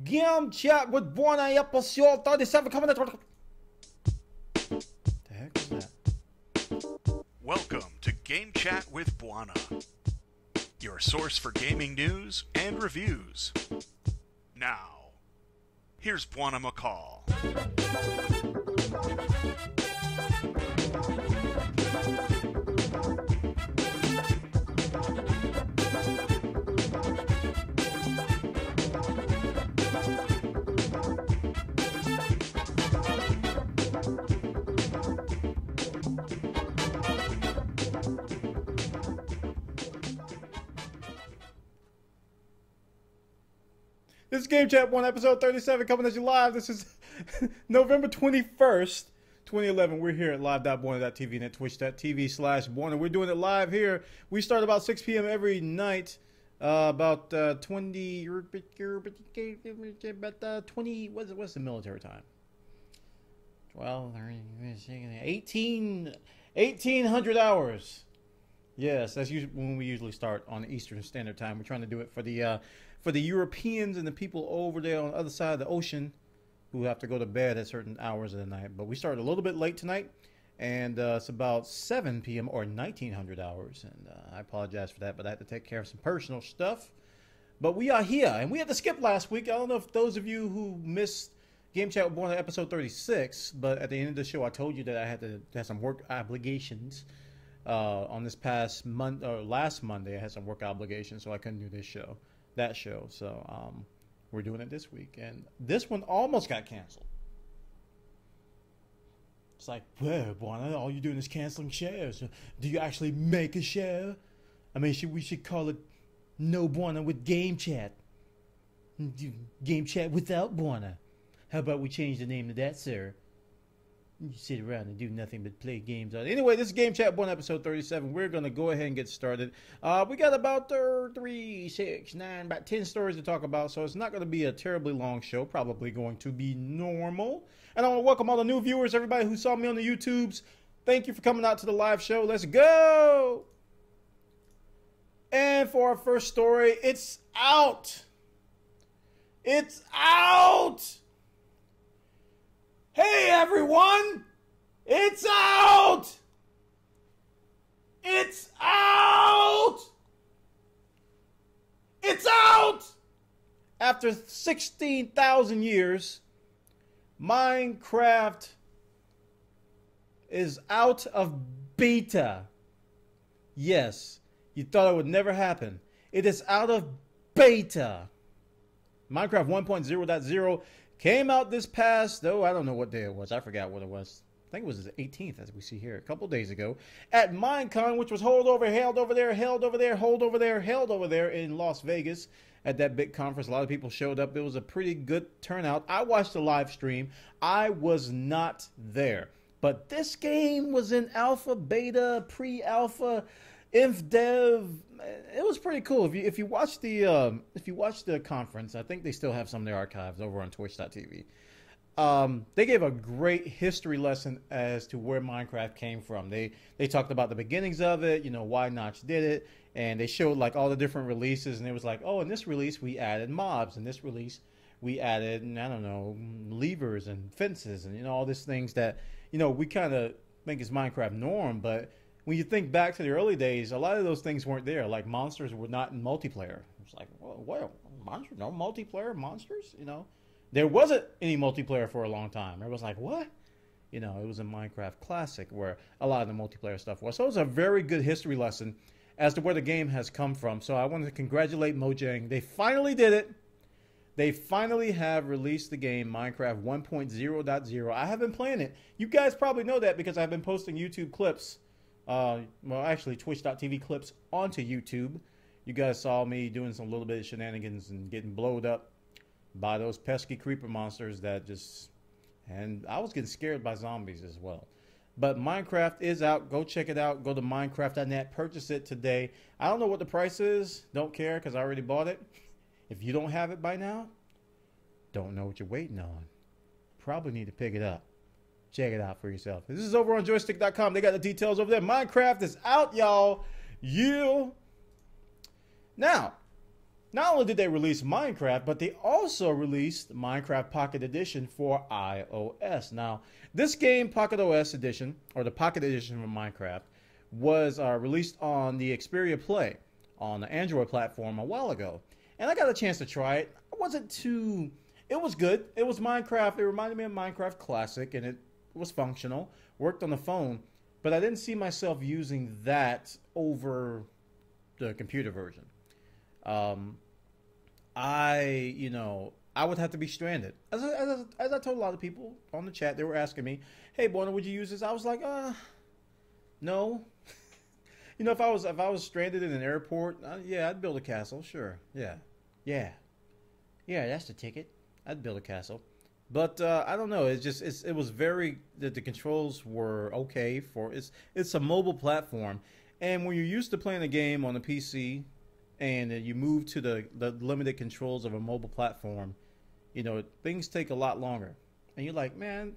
Game Chat with Bwana episode 37 coming at the heck is that? Welcome to Game Chat with Bwana, your source for gaming news and reviews. Now, here's Bwana McCall. This is Game Chat 1 episode 37 coming at you live. This is November 21st, 2011. We're here at live.bwana.tv and at twitch.tv/Bwana. We're doing it live here. We start about 6 p.m. every night. What's the military time? 1800 hours. Yes, that's usually when we usually start on Eastern Standard Time. We're trying to do it for the Europeans and the people over there on the other side of the ocean who have to go to bed at certain hours of the night. But we started a little bit late tonight, and it's about 7 p.m. or 1900 hours. And I apologize for that, but I had to take care of some personal stuff. But we are here, and we had to skip last week. I don't know if those of you who missed Game Chat with Bwana episode 36, but at the end of the show, I told you that I had to have some work obligations. On this past month or last Monday, I had some work obligations, so I couldn't do that show. So we're doing it this week, and this one almost got canceled. It's like, well, Bwana, all you're doing is canceling shows. Do you actually make a show? I mean, we should call it No Bwana with Game Chat. Game Chat without Bwana. How about we change the name to that, sir? You sit around and do nothing but play games. Anyway, this is Game Chat 1 episode 37. We're going to go ahead and get started. We got about 3, 6, 9, about 10 stories to talk about, so it's not going to be a terribly long show. Probably going to be normal. And I want to welcome all the new viewers, everybody who saw me on the YouTubes. Thank you for coming out to the live show. Let's go! And for our first story, it's out! It's out! Hey everyone! It's out! It's out! It's out! After 16,000 years, Minecraft is out of beta. Yes, you thought it would never happen. It is out of beta. Minecraft 1.0.0 came out this past, though I don't know what day it was. I forgot what it was. I think it was the 18th, as we see here, a couple days ago, at Minecon, which was held over there in Las Vegas at that big conference. A lot of people showed up. It was a pretty good turnout. I watched the live stream. I was not there. But this game was in alpha, beta, pre-alpha, inf dev. It was pretty cool. If you watch the conference, I think they still have some of their archives over on twitch.tv. They gave a great history lesson as to where Minecraft came from. They talked about the beginnings of it, you know, why Notch did it, and they showed like all the different releases, and it was like, oh, in this release we added mobs, in this release we added, I don't know, levers and fences, and you know, all these things that, you know, we kind of think is Minecraft norm, but when you think back to the early days, a lot of those things weren't there. Like monsters were not in multiplayer. It's like, well, monsters, no multiplayer monsters, you know. There wasn't any multiplayer for a long time. It was like, what? You know, it was a Minecraft Classic where a lot of the multiplayer stuff was. So it was a very good history lesson as to where the game has come from. So I wanted to congratulate Mojang. They finally did it. They finally have released the game, Minecraft 1.0.0. I have been playing it. You guys probably know that because I've been posting YouTube clips. Well, actually, twitch.tv clips onto YouTube. You guys saw me doing some little bit of shenanigans and getting blowed up by those pesky creeper monsters that just... And I was getting scared by zombies as well. But Minecraft is out. Go check it out. Go to Minecraft.net. Purchase it today. I don't know what the price is. Don't care because I already bought it. If you don't have it by now, don't know what you're waiting on. Probably need to pick it up. Check it out for yourself. This is over on joystick.com. They got the details over there. Minecraft is out, y'all. Now, Not only did they release Minecraft, but they also released Minecraft Pocket Edition for iOS. Now, this game, Pocket OS Edition, or the Pocket Edition of Minecraft, was released on the Xperia Play on the Android platform a while ago. And I got a chance to try it. It wasn't too... It was good. It was Minecraft. It reminded me of Minecraft Classic, and it was functional. Worked on the phone. But I didn't see myself using that over the computer version. I would have to be stranded. As I told a lot of people on the chat, they were asking me, "Hey, Bwana, would you use this?" I was like, no. If I was stranded in an airport, yeah, I'd build a castle, sure, yeah, that's the ticket. I'd build a castle, but I don't know. It was very the controls were okay for it's a mobile platform, and when you're used to playing a game on a PC. And you move to the limited controls of a mobile platform, things take a lot longer. And you're like, man,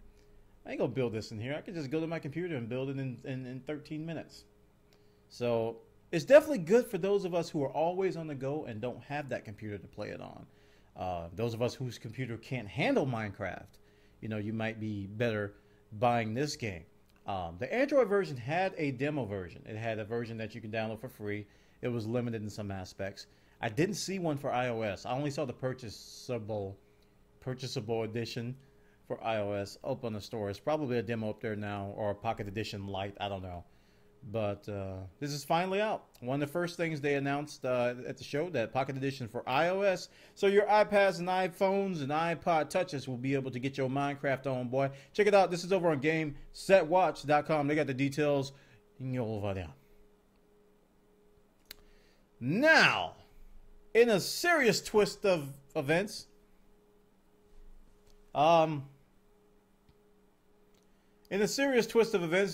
I ain't gonna build this in here. I could just go to my computer and build it in 13 minutes. So it's definitely good for those of us who are always on the go and don't have that computer to play it on. Those of us whose computer can't handle Minecraft, you might be better buying this game. The Android version had a demo version. It had a version that you can download for free. It was limited in some aspects. I didn't see one for iOS. I only saw the purchasable edition for iOS up on the store. It's probably a demo up there now, or a Pocket Edition Lite. I don't know. But this is finally out. One of the first things they announced at the show, that Pocket Edition for iOS. So your iPads and iPhones and iPod Touches will be able to get your Minecraft on, boy. Check it out. This is over on GameSetWatch.com. They got the details over there. Now, in a serious twist of events,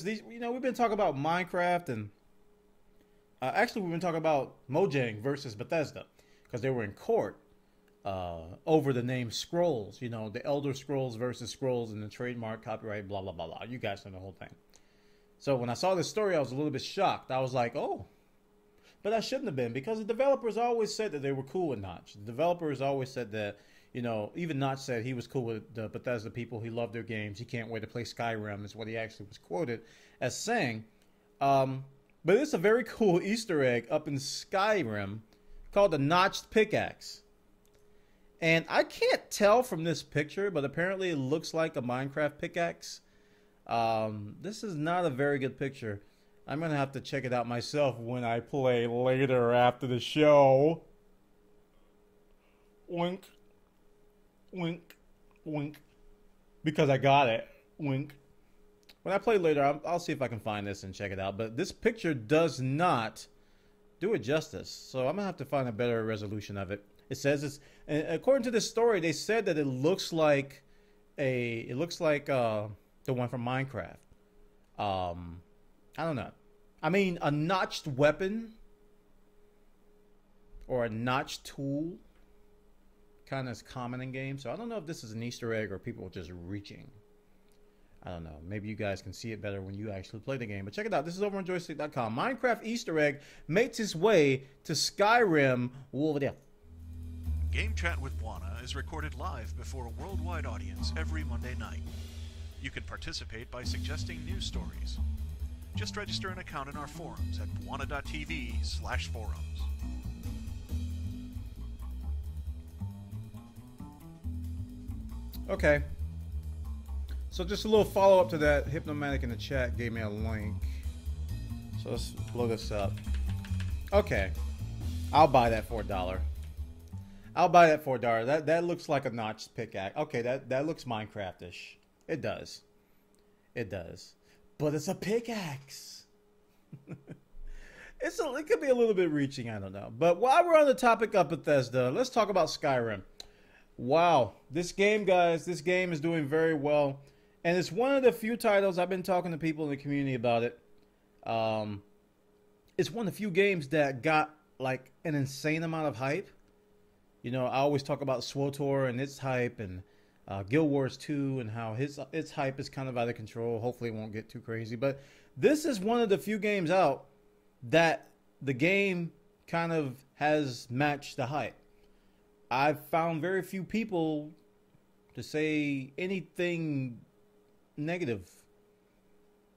these, we've been talking about Minecraft, and actually we've been talking about Mojang versus Bethesda, because they were in court over the name Scrolls, the Elder Scrolls versus Scrolls and the trademark, copyright, blah, blah, blah, blah. You guys know the whole thing. So when I saw this story, I was a little bit shocked. I was like, oh. But I shouldn't have been, because the developers always said that they were cool with Notch. The developers always said that, even Notch said he was cool with the Bethesda people. He loved their games. He can't wait to play Skyrim, is what he actually was quoted as saying. But it's a very cool Easter egg up in Skyrim called the Notched Pickaxe. And I can't tell from this picture, but apparently it looks like a Minecraft pickaxe. This is not a very good picture. I'm going to have to check it out myself when I play later after the show. Wink. Wink. Wink. Because I got it. Wink. When I play later, I'll see if I can find this and check it out. But this picture does not do it justice. So I'm going to have to find a better resolution of it. It says it's... According to this story, they said that it looks like the one from Minecraft. I don't know. I mean, a notched weapon or a notched tool kind of is common in games. So I don't know if this is an Easter egg or people just reaching. I don't know. Maybe you guys can see it better when you actually play the game. But check it out. This is over on joystick.com. Minecraft Easter egg makes its way to Skyrim over there. Game Chat with Bwana is recorded live before a worldwide audience every Monday night. You can participate by suggesting news stories. Just register an account in our forums at bwana.tv/forums. Okay. So just a little follow-up to that. Hypnomatic in the chat gave me a link. So let's blow this up. Okay. I'll buy that for $1. I'll buy that for $1. That looks like a notched pickaxe. Okay, that looks Minecraft-ish. It does. It does. But it's a pickaxe. It could be a little bit reaching, I don't know. But while we're on the topic of Bethesda, let's talk about Skyrim. Wow. This game, guys, this game is doing very well. And it's one of the few titles, I've been talking to people in the community about it. It's one of the few games that got like an insane amount of hype. I always talk about SWTOR and its hype, and Guild Wars 2 and how its hype is kind of out of control. Hopefully it won't get too crazy. But this is one of the few games out that the game kind of has matched the hype. I've found very few people to say anything negative.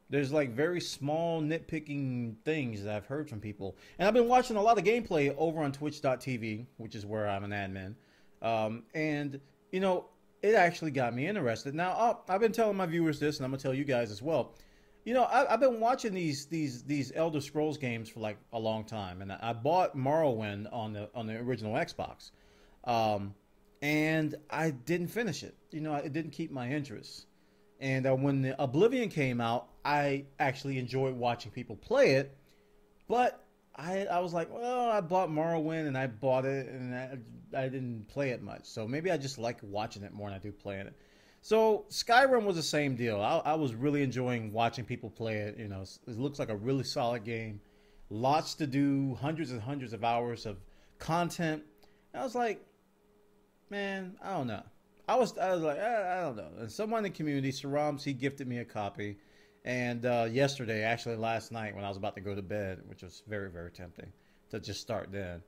There's like very small nitpicking things that I've heard from people. And I've been watching a lot of gameplay over on twitch.tv, which is where I'm an admin. And, you know, it actually got me interested. Now, I've been telling my viewers this, and I'm going to tell you guys as well. You know, I've been watching these Elder Scrolls games for like a long time. And I bought Morrowind on the original Xbox. And I didn't finish it. You know, it didn't keep my interest. And when the Oblivion came out, I actually enjoyed watching people play it. But I was like, well, I bought Morrowind and I bought it and I didn't play it much. So maybe I just like watching it more than I do playing it. So Skyrim was the same deal. I was really enjoying watching people play it. You know, it looks like a really solid game. Lots to do, hundreds and hundreds of hours of content. And I was like, man, I don't know. I was like, I don't know. And someone in the community, Sarams, he gifted me a copy. And yesterday, actually last night, when I was about to go to bed, which was very, very tempting to just start then.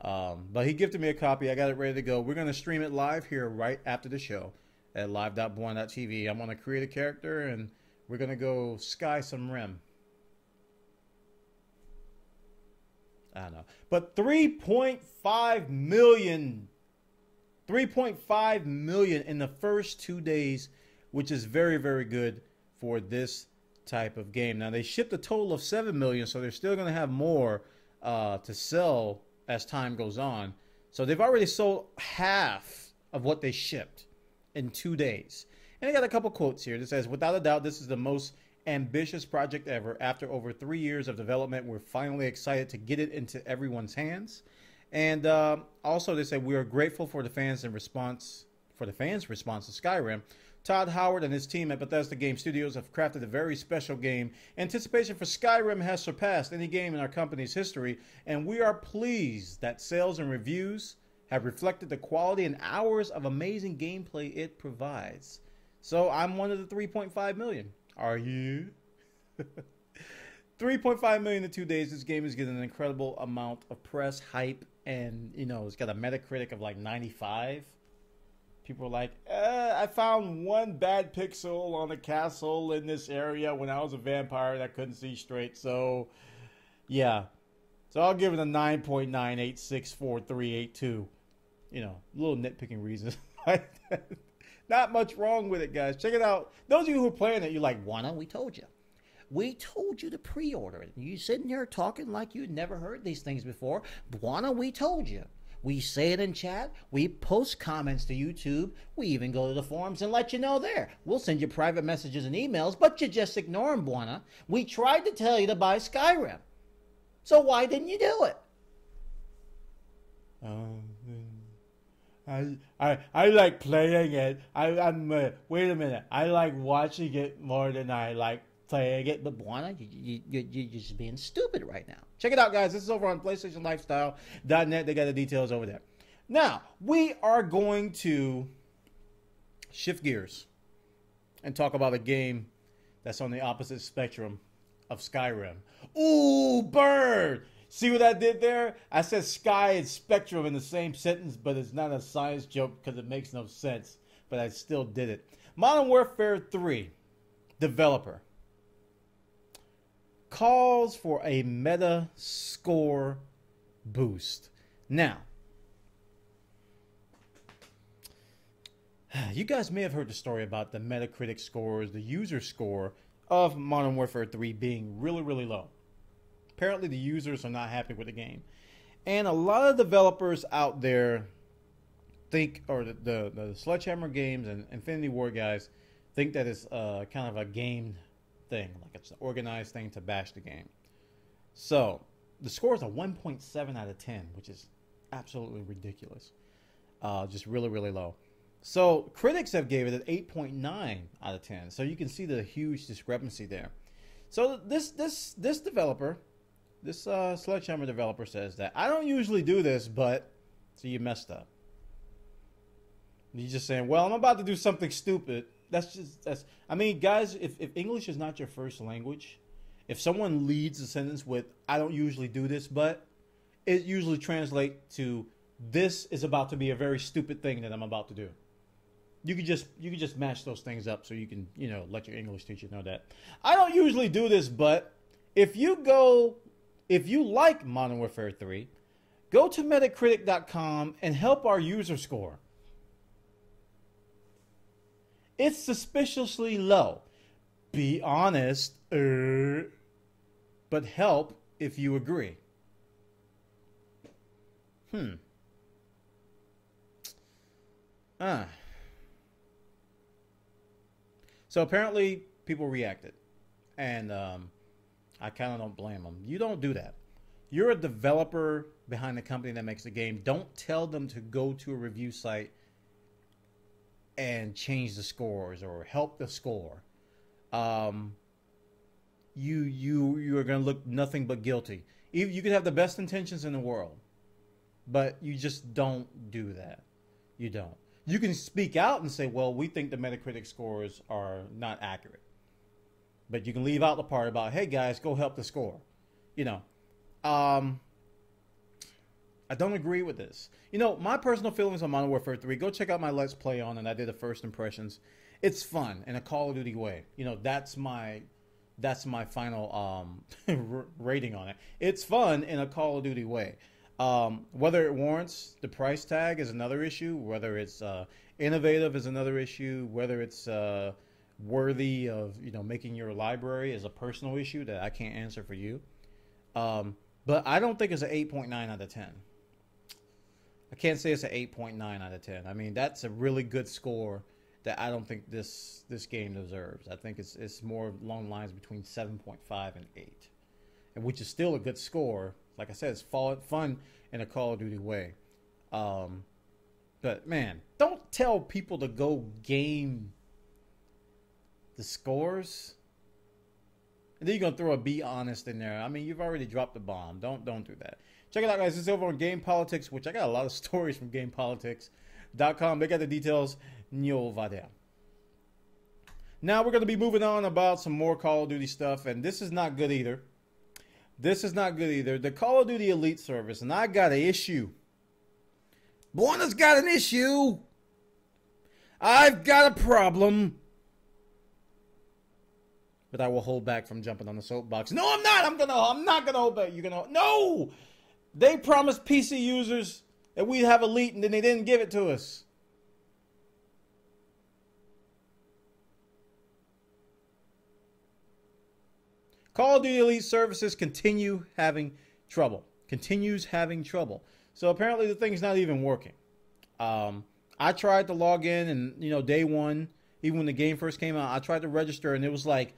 But he gifted me a copy. I got it ready to go. We're going to stream it live here right after the show at live.bwana.tv. I'm going to create a character, and we're going to go sky some rim. I don't know. But 3.5 million in the first 2 days, which is very, very good for this type of game. Now, they shipped a total of 7 million, so they're still going to have more to sell as time goes on. So they've already sold half of what they shipped in 2 days. And I got a couple quotes here that says, without a doubt, this is the most ambitious project ever. After over 3 years of development, we're finally excited to get it into everyone's hands. And also they say, we are grateful for the fans' response to Skyrim. Todd Howard and his team at Bethesda Game Studios have crafted a very special game. Anticipation for Skyrim has surpassed any game in our company's history, and we are pleased that sales and reviews have reflected the quality and hours of amazing gameplay it provides. So I'm one of the 3.5 million. Are you? 3.5 million in 2 days. This game is getting an incredible amount of press, hype, and, you know, it's got a Metacritic of like 95. People are like, I found one bad pixel on a castle in this area when I was a vampire and I couldn't see straight. So, yeah. So I'll give it a 9.9864382. You know, little nitpicking reasons. Not much wrong with it, guys. Check it out. Those of you who are playing it, you're like, Bwana, we told you. We told you to pre-order it. You sitting there talking like you'd never heard these things before. Bwana, we told you. We say it in chat. We post comments to YouTube. We even go to the forums and let you know there. We'll send you private messages and emails, but you just ignore them, Bwana. We tried to tell you to buy Skyrim. So why didn't you do it? I like playing it. Wait a minute. I like watching it more than I like playing it. But Bwana, you're just being stupid right now. Check it out, guys. This is over on PlayStationLifestyle.net. They got the details over there. Now, we are going to shift gears and talk about a game that's on the opposite spectrum of Skyrim. Ooh, bird! See what I did there? I said sky and spectrum in the same sentence, but it's not a science joke because it makes no sense. But I still did it. Modern Warfare 3 developer calls for a Metascore boost. Now, you guys may have heard the story about the Metacritic scores, the user score of Modern Warfare 3 being really, really low. Apparently, the users are not happy with the game. And a lot of developers out there think, or the Sledgehammer Games and Infinity War guys think that it's kind of a game thing, like it's an organized thing to bash the game. So the score is a 1.7 out of 10, which is absolutely ridiculous. Just really, really low. So critics have gave it an 8.9 out of 10. So you can see the huge discrepancy there. So this developer, this Sledgehammer developer says that I don't usually do this, but so you messed up. He's just saying, well, I'm about to do something stupid. I mean, guys, if English is not your first language, if someone leads a sentence with, I don't usually do this, but it usually translates to, this is about to be a very stupid thing that I'm about to do. You could just match those things up so you can, you know, let your English teacher know that. I don't usually do this, but if you like Modern Warfare 3, go to Metacritic.com and help our user score. It's suspiciously low. Be honest, but help if you agree. So apparently people reacted, and I kind of don't blame them. You don't do that. You're a developer behind the company that makes the game. Don't tell them to go to a review site and change the scores or help the score. You are going to look nothing but guilty. You could have the best intentions in the world, but you just don't do that. You don't. You can speak out and say, well, we think the Metacritic scores are not accurate. But you can leave out the part about, hey, guys, go help the score. You know, I don't agree with this. You know, my personal feelings on Modern Warfare 3, go check out my Let's Play on, and I did the first impressions. It's fun in a Call of Duty way. You know, that's my final rating on it. It's fun in a Call of Duty way. Whether it warrants the price tag is another issue. Whether it's innovative is another issue. Whether it's worthy of, you know, making your library is a personal issue that I can't answer for you. But I don't think it's an 8.9 out of 10. I can't say it's an 8.9 out of 10. I mean, that's a really good score that I don't think this game deserves. I think it's more along the lines between 7.5 and 8, and which is still a good score. Like I said, it's fun in a Call of Duty way. But man, don't tell people to go game the scores. And then you're gonna throw a "be honest" in there. I mean, you've already dropped the bomb. Don't do that. Check it out, guys. It's over on Game Politics, which I got a lot of stories from GamePolitics.com. They got the details. Over there. Now we're gonna be moving on about some more Call of Duty stuff, and this is not good either. This is not good either. The Call of Duty Elite service, and I got an issue. Bwana's got an issue. I've got a problem. But I will hold back from jumping on the soapbox. No, I'm not. I'm not gonna hold back. You're gonna. No. They promised PC users that we'd have Elite, and then they didn't give it to us. Call of Duty Elite services continues having trouble. So apparently the thing's not even working. I tried to log in, and you know, day one, even when the game first came out, I tried to register, and it was like,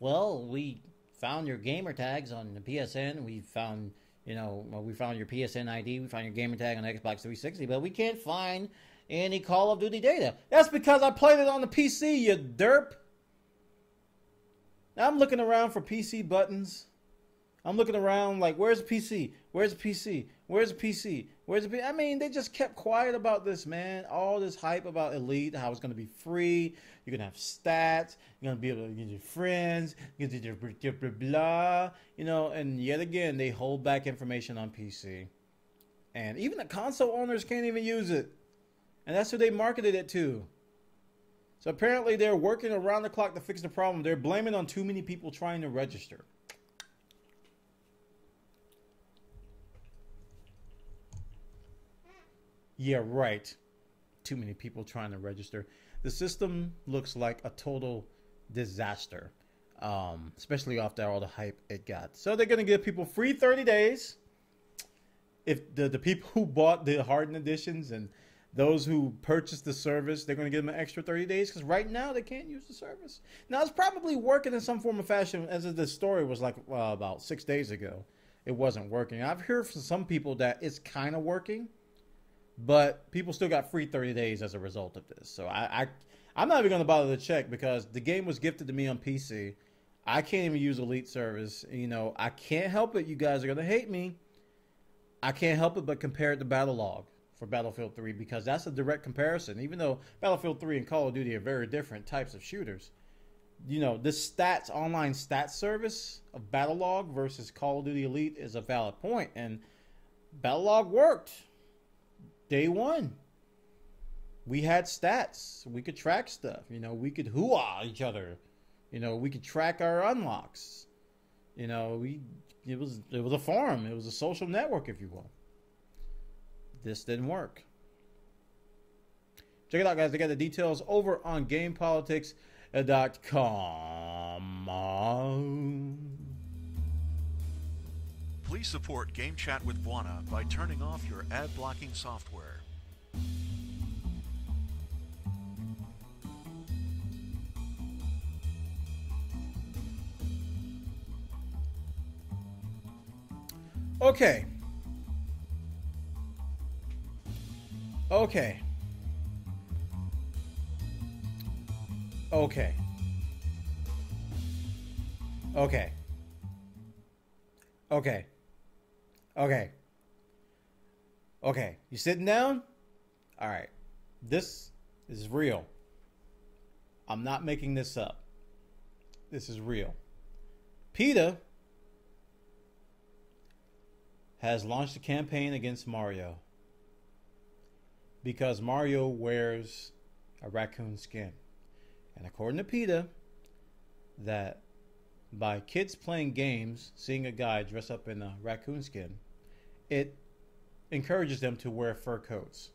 well, we found your gamer tags on the PSN. We found, you know, we found your PSN ID. We found your gamer tag on Xbox 360, but we can't find any Call of Duty data. That's because I played it on the PC, you derp. Now I'm looking around for PC buttons. I'm looking around like, where's the PC? Where's the PC? Where's the PC? Where's the PC? I mean, they just kept quiet about this, man. All this hype about Elite, how it's going to be free. You're going to have stats. You're going to be able to get your friends. You can do your blah, blah, blah. You know, and yet again, they hold back information on PC. And even the console owners can't even use it. And that's who they marketed it to. So apparently they're working around the clock to fix the problem. They're blaming on too many people trying to register. Yeah, right. Too many people trying to register. The system looks like a total disaster, especially after all the hype it got. So they're going to give people free 30 days. If the people who bought the hardened editions and those who purchased the service, they're going to give them an extra 30 days because right now they can't use the service. Now, it's probably working in some form of fashion, as the story was like about 6 days ago. It wasn't working. I've heard from some people that it's kind of working, but people still got free 30 days as a result of this. So I'm not even going to bother to check because the game was gifted to me on PC. I can't even use Elite service. You know, I can't help it. You guys are going to hate me. I can't help it but compare it to Battle Log for Battlefield 3 because that's a direct comparison. Even though Battlefield 3 and Call of Duty are very different types of shooters, you know, this online stats service of Battle Log versus Call of Duty Elite is a valid point, and Battle Log worked. day one. We had stats. We could track stuff. You know, we could hoo-ah each other. You know, we could track our unlocks. You know, it was a forum. It was a social network, if you will. This didn't work. Check it out, guys. They got the details over on GamePolitics.com. Please support Game Chat with Bwana by turning off your ad-blocking software. Okay. Okay. Okay. Okay. Okay. Okay. Okay. You sitting down? All right. This is real. I'm not making this up. This is real. PETA has launched a campaign against Mario because Mario wears a raccoon skin. And according to PETA, that by kids playing games, seeing a guy dress up in a raccoon skin, it encourages them to wear fur coats.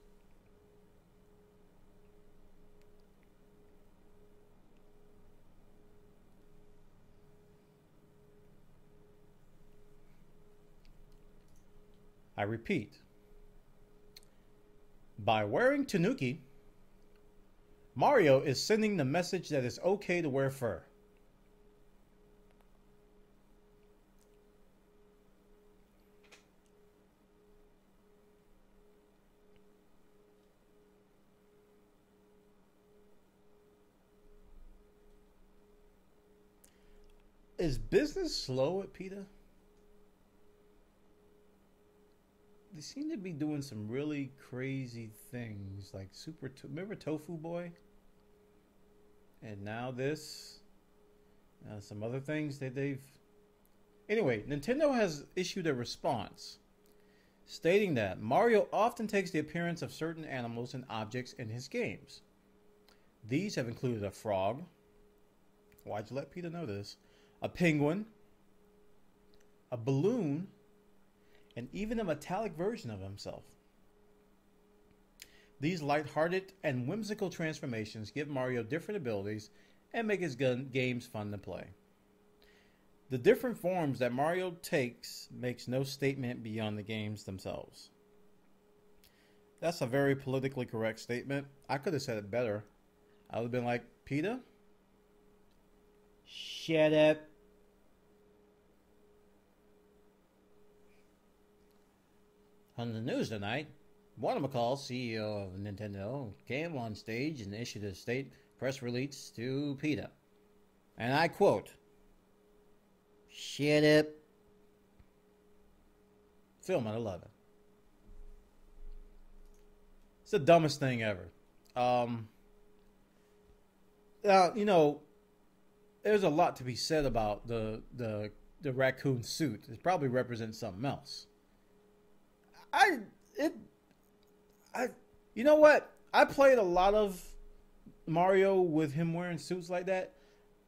I repeat, by wearing Tanuki, Mario is sending the message that it's okay to wear fur. Is business slow at PETA? They seem to be doing some really crazy things, like remember Tofu Boy? And now this, some other things that they've... Anyway, Nintendo has issued a response stating that Mario often takes the appearance of certain animals and objects in his games. These have included a frog. Why'd you let PETA know this? A penguin, a balloon, and even a metallic version of himself. These lighthearted and whimsical transformations give Mario different abilities and make his games fun to play. The different forms that Mario takes makes no statement beyond the games themselves. That's a very politically correct statement. I could have said it better. I would have been like, PETA? Shut up. On the news tonight, Bwana McCall, CEO of Nintendo, came on stage and issued a state press release to PETA. And I quote, "Shut up." Film at 11. It's the dumbest thing ever. You know, there's a lot to be said about the raccoon suit. It probably represents something else. You know what? I played a lot of Mario with him wearing suits like that.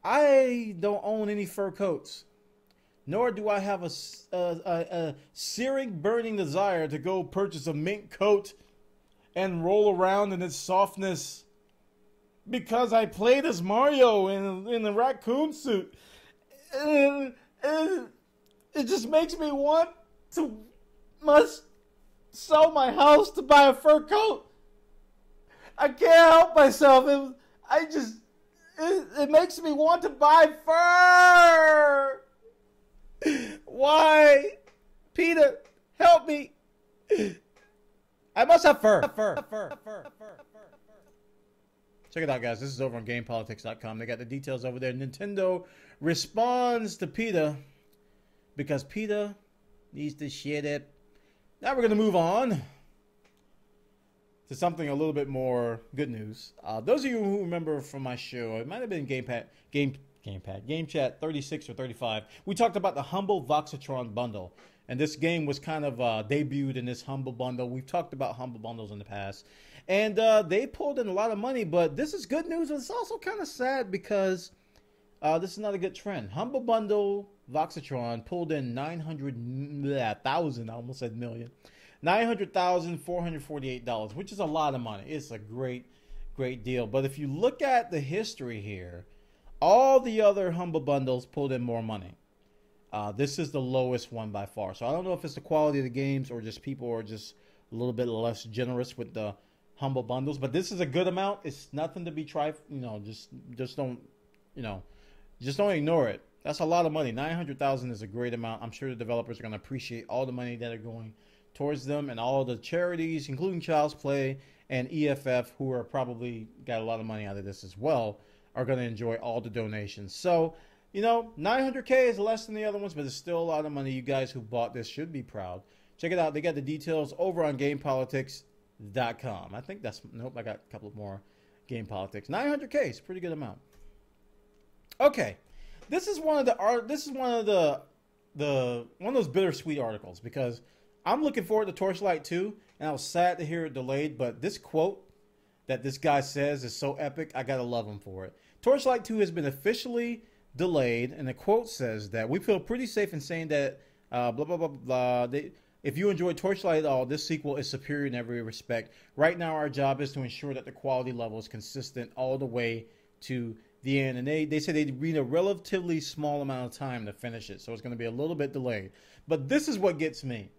I don't own any fur coats, nor do I have a searing, burning desire to go purchase a mink coat and roll around in its softness because I played as Mario in a raccoon suit. It just makes me want to sell my house to buy a fur coat. I can't help myself. It makes me want to buy fur. Why? PETA, help me. I must have fur. Check it out, guys. This is over on GamePolitics.com. They got the details over there. Nintendo responds to PETA because PETA needs to shit it. Now we're going to move on to something a little bit more good news. Those of you who remember from my show, it might have been Game Chat 36 or 35. We talked about the Humble Voxatron bundle. And this game was kind of debuted in this Humble Bundle. We've talked about Humble Bundles in the past. And they pulled in a lot of money, but this is good news. It's also kind of sad because this is not a good trend. Humble Bundle Voxatron pulled in 900,000, I almost said million. $900,448, which is a lot of money. It's a great deal. But if you look at the history here, all the other Humble Bundles pulled in more money. This is the lowest one by far. So I don't know if it's the quality of the games or just people are just a little bit less generous with the Humble Bundles. But this is a good amount. It's nothing to be tried. Just don't ignore it. That's a lot of money. 900,000 is a great amount. I'm sure the developers are going to appreciate all the money that are going towards them, and all the charities, including Child's Play and EFF, who are probably got a lot of money out of this as well, are going to enjoy all the donations. So, 900K is less than the other ones, but it's still a lot of money. You guys who bought this should be proud. Check it out. They got the details over on GamePolitics.com. I think that's, nope, I got a couple more Game Politics. 900K is a pretty good amount. Okay, this is one of those bittersweet articles because I'm looking forward to Torchlight 2, and I was sad to hear it delayed, but this quote that this guy says is so epic, I gotta love him for it. Torchlight 2 has been officially delayed, and the quote says that we feel pretty safe in saying that blah, blah, blah, blah. If you enjoyed Torchlight at all, this sequel is superior in every respect. Right now, our job is to ensure that the quality level is consistent all the way to the end. And they said they'd need a relatively small amount of time to finish it, so it's going to be a little bit delayed. But this is what gets me.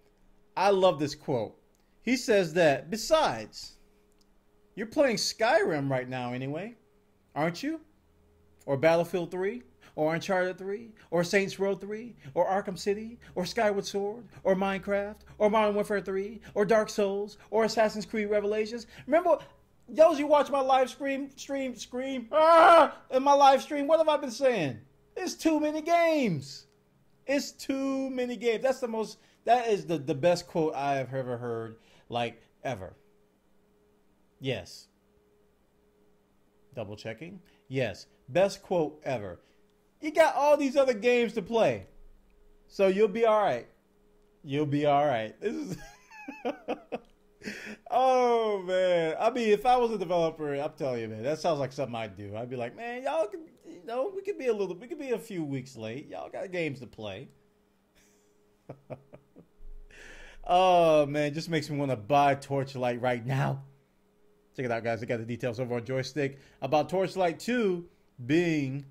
I love this quote. He says that, besides, you're playing Skyrim right now anyway, aren't you? Or Battlefield 3? Or Uncharted 3? Or Saints Row 3? Or Arkham City? Or Skyward Sword? Or Minecraft? Or Modern Warfare 3? Or Dark Souls? Or Assassin's Creed Revelations? Remember, those you watch my live scream, in my live stream, what have I been saying? It's too many games. It's too many games. That is the best quote I have ever heard, like, ever. Yes. Double checking. Yes. Best quote ever. You got all these other games to play, so you'll be all right. You'll be all right. This is... Oh, man. I mean, if I was a developer, I'm telling you, man, that sounds like something I'd do. I'd be like, man, y'all can, we could be a few weeks late. Y'all got games to play. Oh, man, just makes me want to buy Torchlight right now. Check it out, guys. I got the details over on Joystick about Torchlight 2 being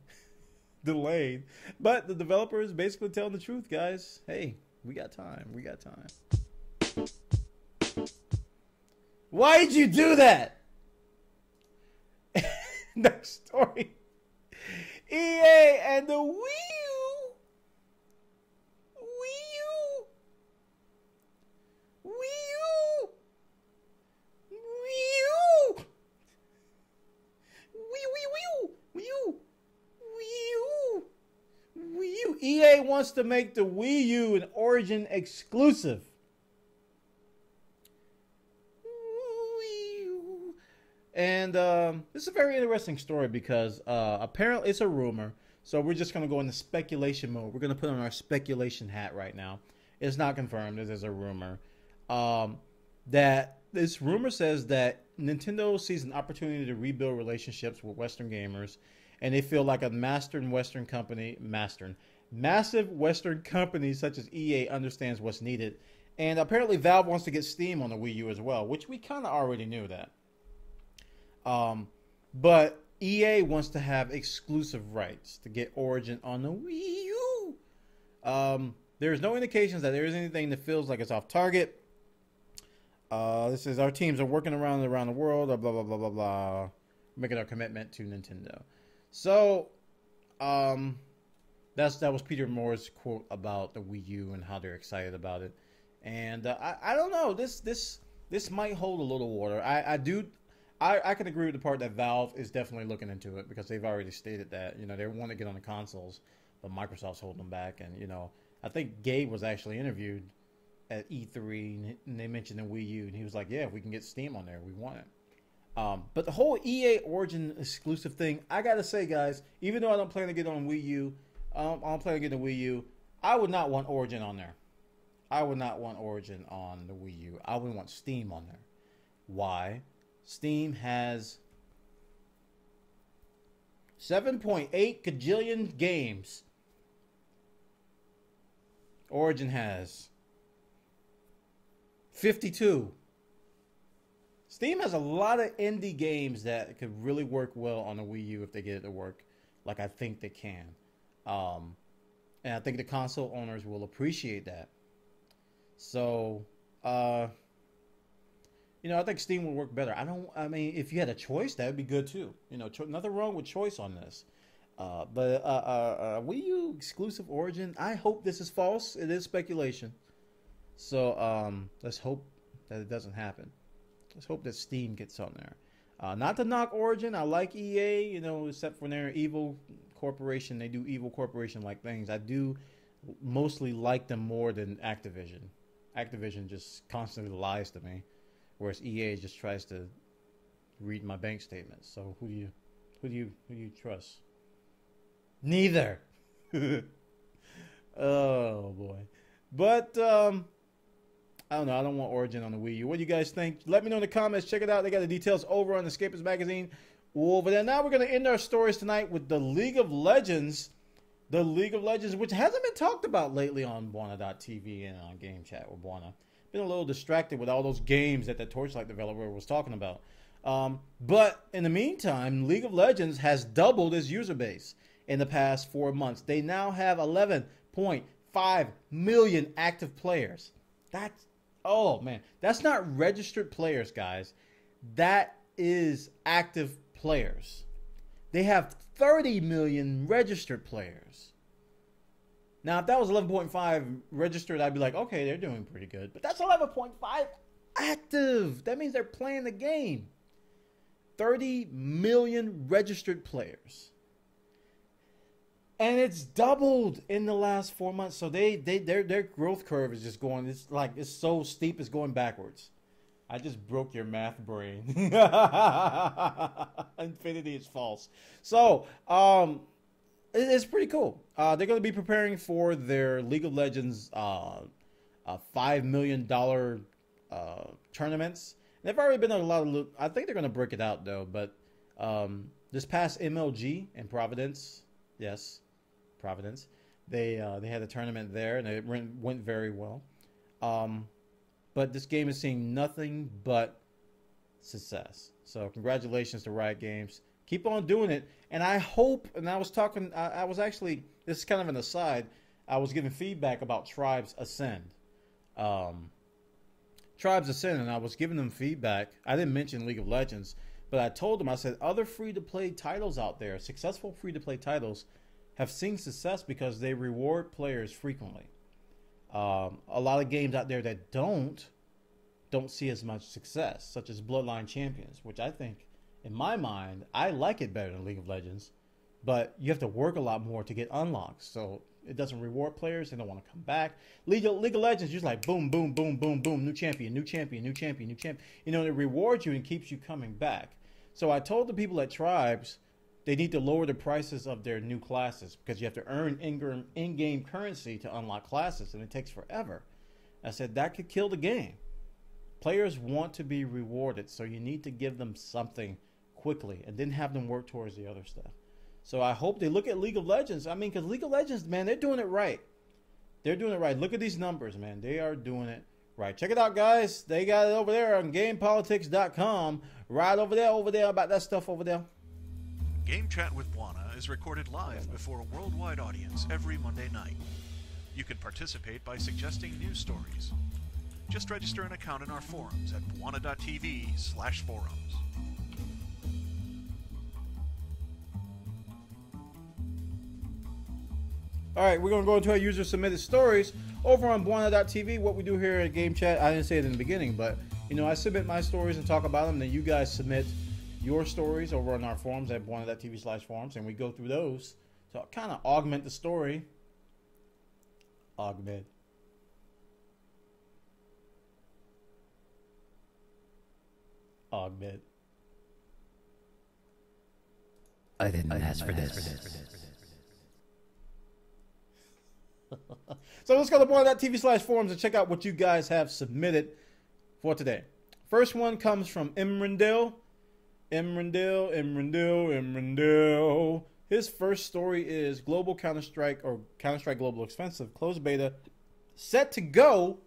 delayed. But the developer is basically telling the truth, guys. Hey, we got time. We got time. Why did you do that? Next story. EA and the Wii U. Wii U. Wii U. Wii U. Wii U. Wii U. Wii U. EA wants to make the Wii U an Origin exclusive. And this is a very interesting story because apparently it's a rumor. So we're just going to go into speculation mode. We're going to put on our speculation hat right now. It's not confirmed. This is a rumor. That this rumor says that Nintendo sees an opportunity to rebuild relationships with Western gamers. And they feel like a massive Western company such as EA understands what's needed. And apparently Valve wants to get Steam on the Wii U as well, which we kind of already knew that. But EA wants to have exclusive rights to get Origin on the Wii U. There's no indications that there is anything that feels like it's off target. This is our teams are working around the world, blah, blah, blah, blah, blah, making our commitment to Nintendo. So, that was Peter Moore's quote about the Wii U and how they're excited about it. And, I don't know, this might hold a little water. I can agree with the part that Valve is definitely looking into it because they've already stated that, they want to get on the consoles, but Microsoft's holding them back. And, I think Gabe was actually interviewed at E3 and they mentioned the Wii U and he was like, yeah, if we can get Steam on there, we want it. But the whole EA Origin exclusive thing, I got to say, guys, even though I don't plan to get on Wii U, I don't plan to get a Wii U, I would not want Origin on there. I would not want Origin on the Wii U. I would want Steam on there. Why? Steam has 7.8 gajillion games. Origin has 52. Steam has a lot of indie games that could really work well on the Wii U if they get it to work like I think they can. And I think the console owners will appreciate that. So, I think Steam will work better. I mean, if you had a choice, that would be good too. Nothing wrong with choice on this. But Wii U exclusive Origin, I hope this is false. It is speculation. So, let's hope that it doesn't happen. Let's hope that Steam gets on there. Not to knock Origin. I like EA, except for their evil corporation. They do evil corporation-like things. I do mostly like them more than Activision. Activision just constantly lies to me, whereas EA just tries to read my bank statements. So who do you trust? Neither. Oh boy. But I don't know. I don't want Origin on the Wii U. What do you guys think? Let me know in the comments. Check it out. They got the details over on Escapist Magazine. Over there. Now we're going to end our stories tonight with the League of Legends. The League of Legends, which hasn't been talked about lately on Bwana.tv and on Game Chat with Bwana. Been a little distracted with all those games that the Torchlight developer was talking about. But in the meantime, League of Legends has doubled its user base in the past 4 months. They now have 11.5 million active players. Oh man, that's not registered players, guys. That is active players. They have 30 million registered players. Now, if that was 11.5 registered, I'd be like, okay, they're doing pretty good. But that's 11.5 active. That means they're playing the game. 30 million registered players. And it's doubled in the last 4 months. So their growth curve is just going, it's so steep, it's going backwards. I just broke your math brain. Infinity is false. So, it's pretty cool. They're going to be preparing for their League of Legends $5 million tournaments. They've already been on a lot of. I think they're going to break it out though. But this past MLG in Providence, yes, Providence, they had a tournament there and it went very well. But this game is seeing nothing but success. So congratulations to Riot Games. Keep on doing it. And I hope, and I was talking, I was actually, this is kind of an aside, I was giving feedback about Tribes Ascend. Tribes Ascend, and I was giving them feedback. I didn't mention League of Legends, but I told them, I said, other free-to-play titles out there, successful free-to-play titles, have seen success because they reward players frequently. A lot of games out there that don't see as much success, such as Bloodline Champions, which I think, in my mind, I like it better than League of Legends, but you have to work a lot more to get unlocks, so it doesn't reward players. They don't want to come back. League of Legends, you're just like boom, boom, boom, boom, boom, new champion, new champion, new champion, new champion. It rewards you and keeps you coming back. So I told the people at Tribes they need to lower the prices of their new classes because you have to earn in-game currency to unlock classes, and it takes forever. I said that could kill the game. Players want to be rewarded, so you need to give them something quickly and then have them work towards the other stuff. So I hope they look at League of Legends. I mean, because League of Legends, man, they're doing it right. They're doing it right. Look at these numbers, man. They are doing it right. Check it out, guys. They got it over there on GamePolitics.com. Right over there about that stuff over there. Game Chat with Bwana is recorded live before a worldwide audience every Monday night. You can participate by suggesting news stories. Just register an account in our forums at bwana.tv/forums. All right, we're going to go into our user-submitted stories over on Bwana.tv. What we do here at Game Chat, I didn't say it in the beginning, but, I submit my stories and talk about them. Then you guys submit your stories over on our forums at Bwana.tv/forums, and we go through those to kind of augment the story. Augment. I didn't ask for this. So let's go to Bwana.tv/forums and check out what you guys have submitted for today. First one comes from Imrindale. His first story is Global Counter-Strike or Counter-Strike Global Offensive closed beta set to go.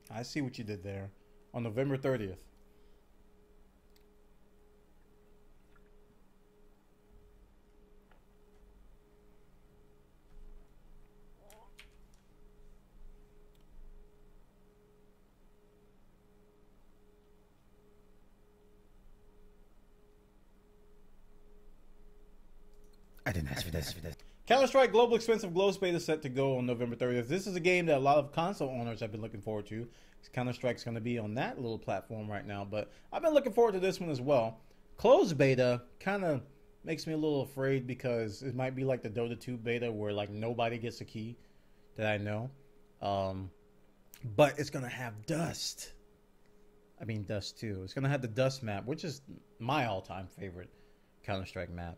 I see what you did there. On November 30th. I didn't ask for this. Counter-Strike Global Expensive Closed Beta set to go on November 30th. This is a game that a lot of console owners have been looking forward to. Counter-Strike's going to be on that little platform right now, but I've been looking forward to this one as well. Closed beta kind of makes me a little afraid because it might be like the Dota 2 beta where like nobody gets a key that I know. But it's going to have Dust. I mean Dust 2. It's going to have the Dust map, which is my all-time favorite Counter-Strike map.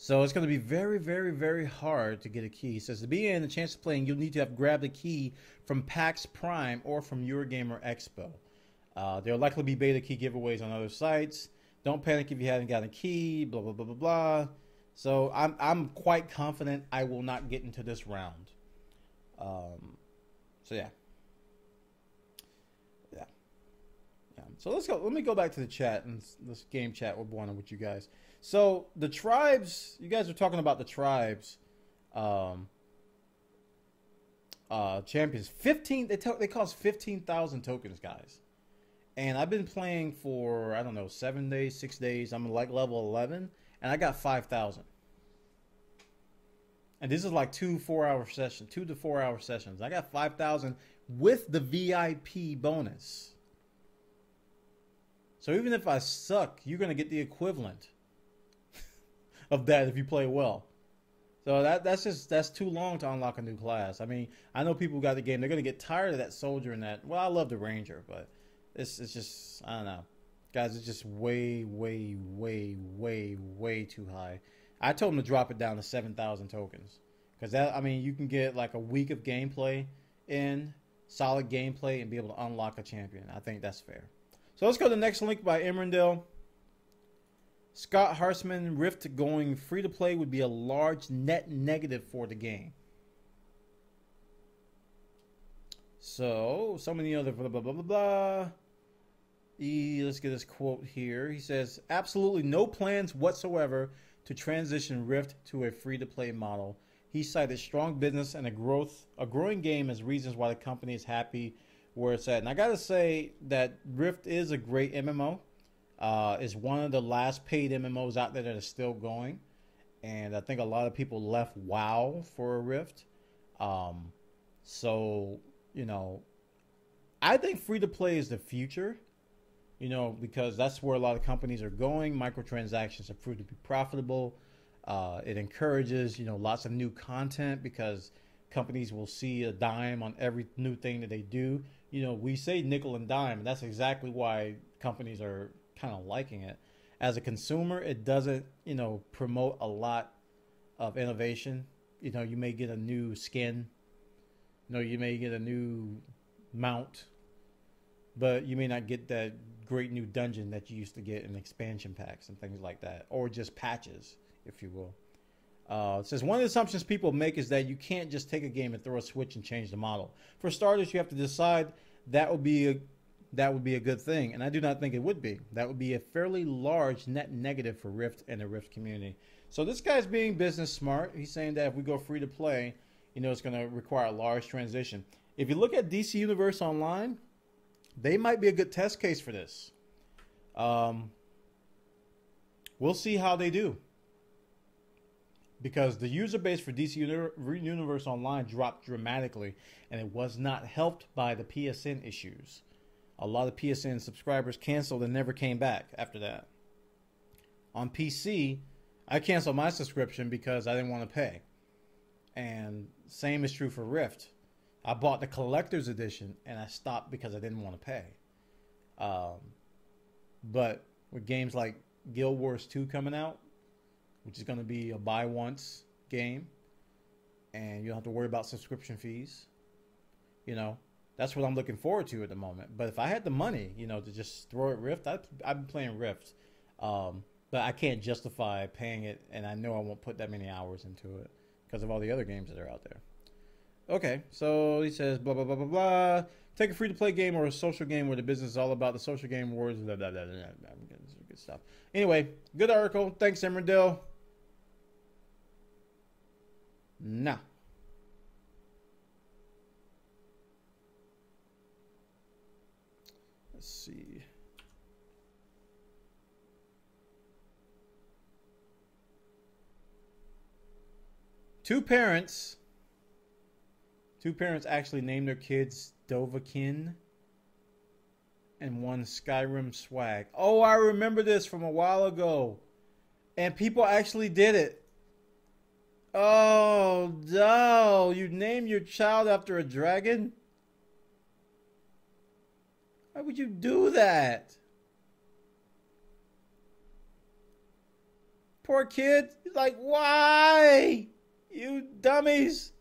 So it's going to be very, very, very hard to get a key. It says to be in a chance of playing, you'll need to have grabbed a key from PAX Prime or from Eurogamer Expo. There'll likely be beta key giveaways on other sites. Don't panic if you haven't got a key. Blah blah blah blah blah. So I'm quite confident I will not get into this round. So yeah. So let's go. Let me go back to the chat and this game chat with Bwana with you guys. So the tribes, you guys are talking about the tribes, champions. 15. They cost 15,000 tokens, guys. And I've been playing for I don't know 7 days, 6 days. I'm like level 11, and I got 5,000. And this is like 2 to 4 hour sessions. I got 5,000 with the VIP bonus. So even if I suck, you're going to get the equivalent of that if you play well. So that's too long to unlock a new class. I mean, I know people who got the game. They're going to get tired of that soldier and that. Well, I love the ranger, but it's just, I don't know. Guys, it's just way, way, way, way, way too high. I told them to drop it down to 7,000 tokens. Because that, I mean, you can get like a week of gameplay in, solid gameplay, and be able to unlock a champion. I think that's fair. So let's go to the next link by Emerindale. Scott Harsman, Rift going free to play would be a large net negative for the game. So many other blah, blah, blah, blah, blah. Let's get this quote here. He says, absolutely no plans whatsoever to transition Rift to a free to play model. He cited strong business and a growing game as reasons why the company is happy where it's at. And I gotta say that Rift is a great MMO. It's one of the last paid MMOs out there that is still going, and I think a lot of people left WoW for a Rift. So you know, I think free to play is the future. You know, because that's where a lot of companies are going. Microtransactions have proved to be profitable. It encourages, you know, lots of new content because companies will see a dime on every new thing that they do. You know, we say nickel and dime, and that's exactly why companies are kind of liking it. As a consumer, it doesn't, you know, promote a lot of innovation. You know, you may get a new skin. You know, you may get a new mount, but you may not get that great new dungeon that you used to get in expansion packs and things like that, or just patches, if you will. It says one of the assumptions people make is that you can't just take a game and throw a switch and change the model. For starters, you have to decide that would be a good thing, and I do not think it would be. That would be a fairly large net negative for Rift and the Rift community. So this guy's being business smart. He's saying that if we go free to play, you know, it's going to require a large transition. If you look at DC Universe Online, they might be a good test case for this. We'll see how they do. Because the user base for DC Universe Online dropped dramatically, and it was not helped by the PSN issues. A lot of PSN subscribers canceled and never came back after that. On PC, I canceled my subscription because I didn't want to pay. And same is true for Rift. I bought the collector's edition and I stopped because I didn't want to pay. But with games like Guild Wars 2 coming out, which is going to be a buy once game, and you don't have to worry about subscription fees. You know, that's what I'm looking forward to at the moment. But if I had the money, you know, to just throw at Rift, I've been playing Rift. But I can't justify paying it, and I know I won't put that many hours into it because of all the other games that are out there. Okay, so he says, blah, blah, blah, blah, blah. Take a free-to-play game or a social game where the business is all about the social game wars, blah, blah, blah, blah, blah. Good stuff. Anyway, good article. Thanks, Emmerdale. Now. Let's see. Two parents actually named their kids Dovahkiin and won Skyrim swag. Oh, I remember this from a while ago. And people actually did it. Oh, no. You name your child after a dragon? Why would you do that? Poor kid. He's like, why? You dummies.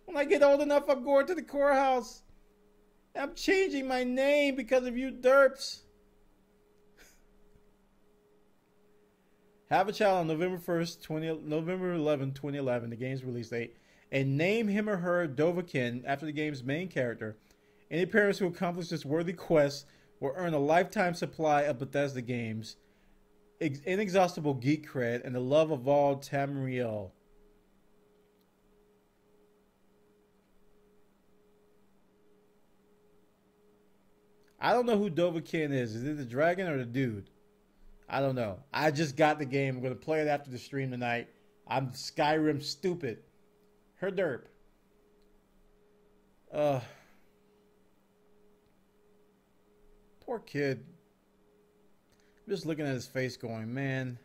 When I get old enough, I'm going to the courthouse. I'm changing my name because of you derps. Have a child on November 11, 2011, the game's release date, and name him or her Dovahkiin after the game's main character. Any parents who accomplish this worthy quest will earn a lifetime supply of Bethesda games, inexhaustible geek cred, and the love of all Tamriel. I don't know who Dovahkiin is. Is it the dragon or the dude? I don't know. I just got the game. I'm going to play it after the stream tonight. I'm Skyrim stupid. Her derp. Poor kid. I'm just looking at his face going, man.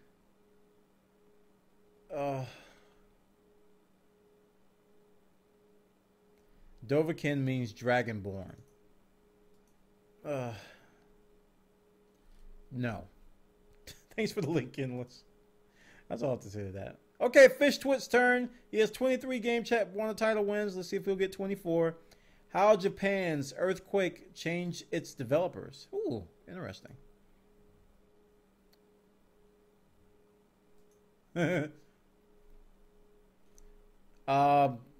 Dovahkiin means dragonborn. No. Thanks for the link, Endless. That's all I have to say to that. Okay, Fish Twit's turn. He has 23 game chat, Bwana title wins. Let's see if he'll get 24. How Japan's earthquake changed its developers. Ooh, interesting.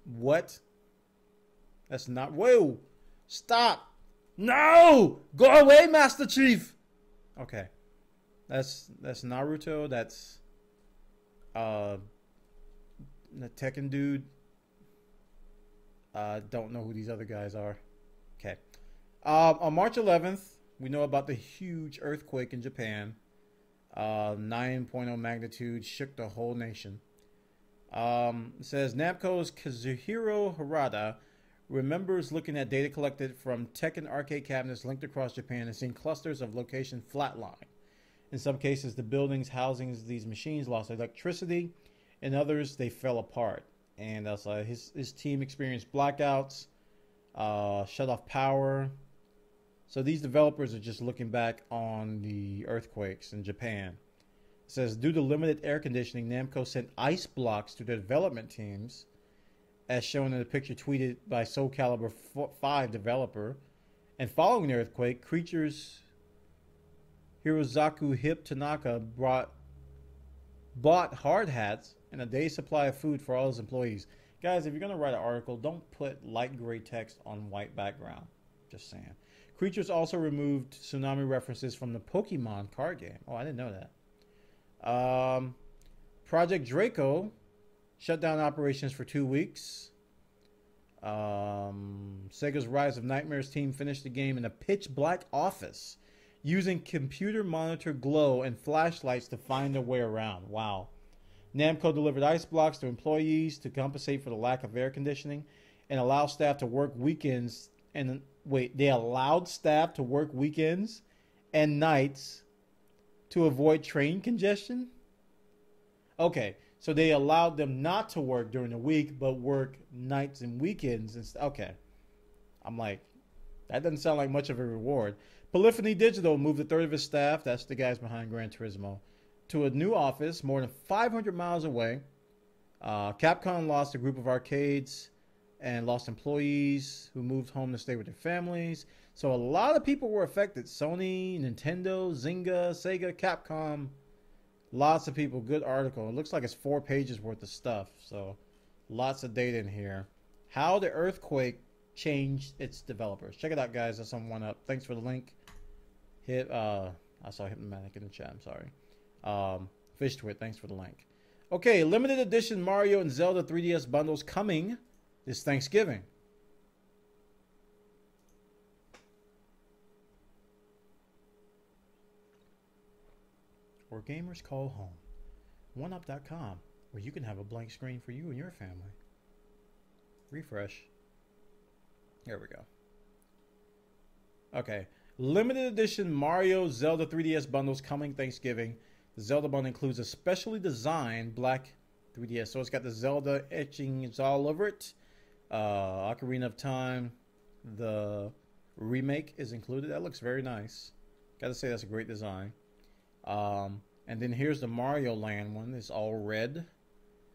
What? That's not. Whoa! Stop! No! Go away, Master Chief! Okay. That's Naruto. That's the Tekken dude. Don't know who these other guys are. Okay. On March 11th, we know about the huge earthquake in Japan. 9.0 magnitude, shook the whole nation. It says Namco's Kazuhiro Harada remembers looking at data collected from Tekken arcade cabinets linked across Japan and seeing clusters of location flatline. In some cases, the buildings housing these machines lost electricity. In others, they fell apart. And his team experienced blackouts, shut off power. So these developers are just looking back on the earthquakes in Japan. It says, due to limited air conditioning, Namco sent ice blocks to their development teams, as shown in the picture tweeted by Soul Calibur 5 developer. And following the earthquake, Creatures Hirozaku Hip Tanaka bought hard hats and a day's supply of food for all his employees. Guys, if you're going to write an article, don't put light gray text on white background. Just saying. Creatures also removed Tsunami references from the Pokemon card game. Oh, I didn't know that. Project Draco shut down operations for 2 weeks. Sega's Rise of Nightmares team finished the game in a pitch black office using computer monitor glow and flashlights to find their way around. Wow. Namco delivered ice blocks to employees to compensate for the lack of air conditioning and allow staff to work weekends. And wait, they allowed staff to work weekends and nights to avoid train congestion? Okay, so they allowed them not to work during the week, but work nights and weekends. Okay. I'm like, that doesn't sound like much of a reward. Polyphony Digital moved a third of its staff, that's the guys behind Gran Turismo, to a new office more than 500 miles away. Capcom lost a group of arcades and lost employees who moved home to stay with their families. So a lot of people were affected. Sony, Nintendo, Zynga, Sega, Capcom. Lots of people. Good article. It looks like it's 4 pages worth of stuff. So lots of data in here. How the earthquake changed its developers. Check it out, guys. That's on One Up. Thanks for the link. I saw Hypnomatic in the chat. I'm sorry. Fish Twit, thanks for the link. Okay, limited edition Mario and Zelda 3DS bundles coming this Thanksgiving. Where gamers call home. OneUp.com, where you can have a blank screen for you and your family. Refresh. There we go. Okay. Limited edition Mario Zelda 3DS bundles coming Thanksgiving. The Zelda bundle includes a specially designed black 3DS. So it's got the Zelda etchings all over it. Ocarina of Time. The remake is included. That looks very nice. Gotta say that's a great design. And then here's the Mario Land one. It's all red.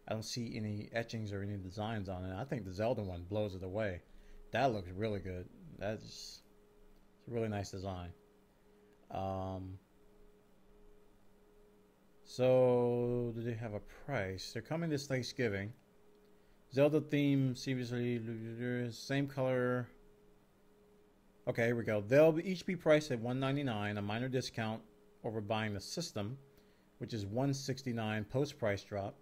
I don't see any etchings or any designs on it. I think the Zelda one blows it away. That looks really good. It's a really nice design. So, do they have a price? They're coming this Thanksgiving. Zelda theme, seriously, same color. Okay, here we go. They'll each be priced at $199, a minor discount over buying the system, which is $169 post-price drop,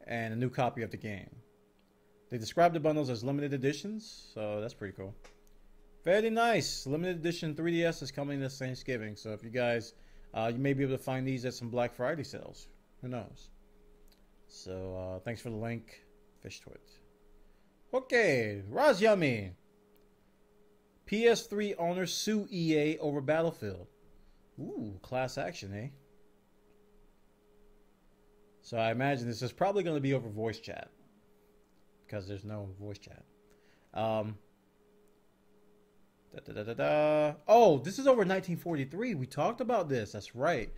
and a new copy of the game. They describe the bundles as limited editions, so that's pretty cool. Very nice. Limited edition 3DS is coming this Thanksgiving, so if you guys, you may be able to find these at some Black Friday sales. Who knows? So, thanks for the link, Fish Twit. Okay, Raz Yummy. PS3 owners sue EA over Battlefield. Ooh, class action, eh? So I imagine this is probably going to be over voice chat, because there's no voice chat. Oh, this is over 1943. We talked about this. That's right.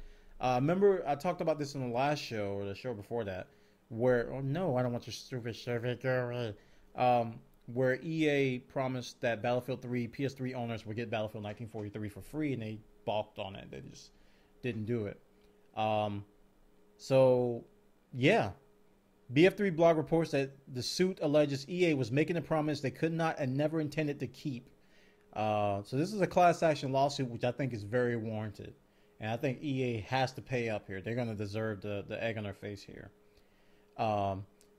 Remember, I talked about this in the last show, or the show before that, where, oh no, I don't want your stupid survey, go away. Where EA promised that Battlefield 3 PS3 owners would get Battlefield 1943 for free, and they balked on it. They just didn't do it. So, yeah. BF3 blog reports that the suit alleges EA was making a promise they could not and never intended to keep. So this is a class action lawsuit, which I think is very warranted. And I think EA has to pay up here. They're going to deserve the egg on their face here.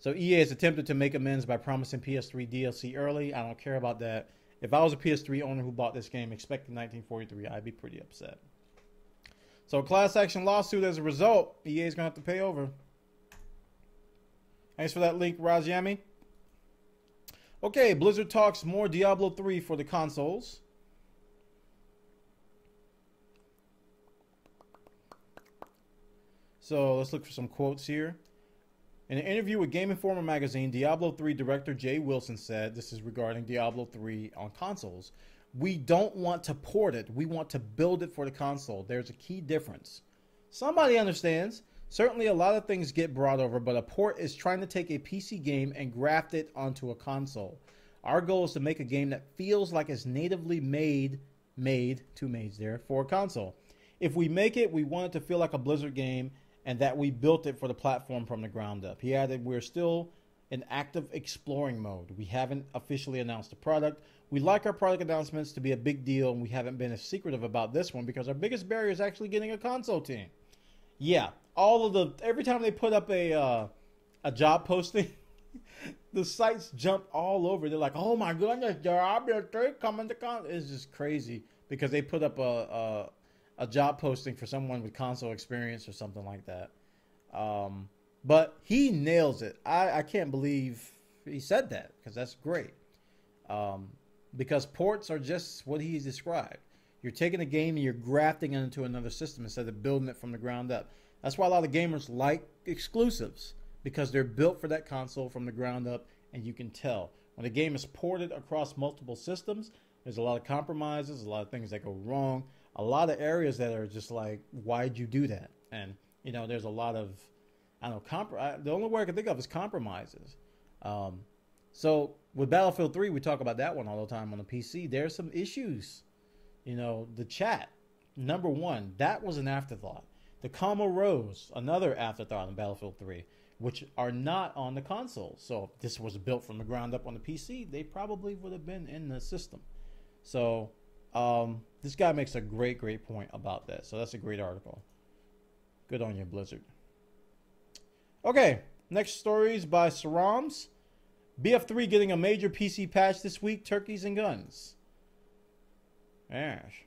So EA has attempted to make amends by promising PS3 DLC early. I don't care about that. If I was a PS3 owner who bought this game expecting 1943, I'd be pretty upset. So class action lawsuit as a result. EA is going to have to pay over. Thanks for that link, Rajyami. Okay, Blizzard talks more Diablo 3 for the consoles. So let's look for some quotes here. In an interview with Game Informer magazine, Diablo 3 director Jay Wilson said, this is regarding Diablo 3 on consoles, "We don't want to port it. We want to build it for the console. There's a key difference. Somebody understands. Certainly a lot of things get brought over, but a port is trying to take a PC game and graft it onto a console. Our goal is to make a game that feels like it's natively made, two maids there, for a console. If we make it, we want it to feel like a Blizzard game and that we built it for the platform from the ground up." He added, "We're still in active exploring mode. We haven't officially announced the product. We like our product announcements to be a big deal, and we haven't been as secretive about this one because our biggest barrier is actually getting a console team." Yeah, every time they put up a job posting, the sites jump all over. They're like, "Oh my goodness, Diablo 3 coming to console." It's just crazy because they put up a job posting for someone with console experience or something like that. But he nails it. I can't believe he said that, because that's great. Because ports are just what he's described. You're taking a game and you're grafting it into another system instead of building it from the ground up. That's why a lot of gamers like exclusives, because they're built for that console from the ground up, and you can tell. When a game is ported across multiple systems, there's a lot of compromises, a lot of things that go wrong, a lot of areas that are just like, why'd you do that? And, there's a lot of I don't know, the only word I can think of is compromises. So with Battlefield 3, we talk about that one all the time on the PC. There's some issues. You know, the chat, number one, that was an afterthought. The comma rows, another afterthought in Battlefield 3, which are not on the console. So if this was built from the ground up on the PC, they probably would have been in the system. So this guy makes a great point about that. So that's a great article. Good on you, Blizzard. Okay, next story is by Sarams. BF3 getting a major PC patch this week, turkeys and guns. Ash.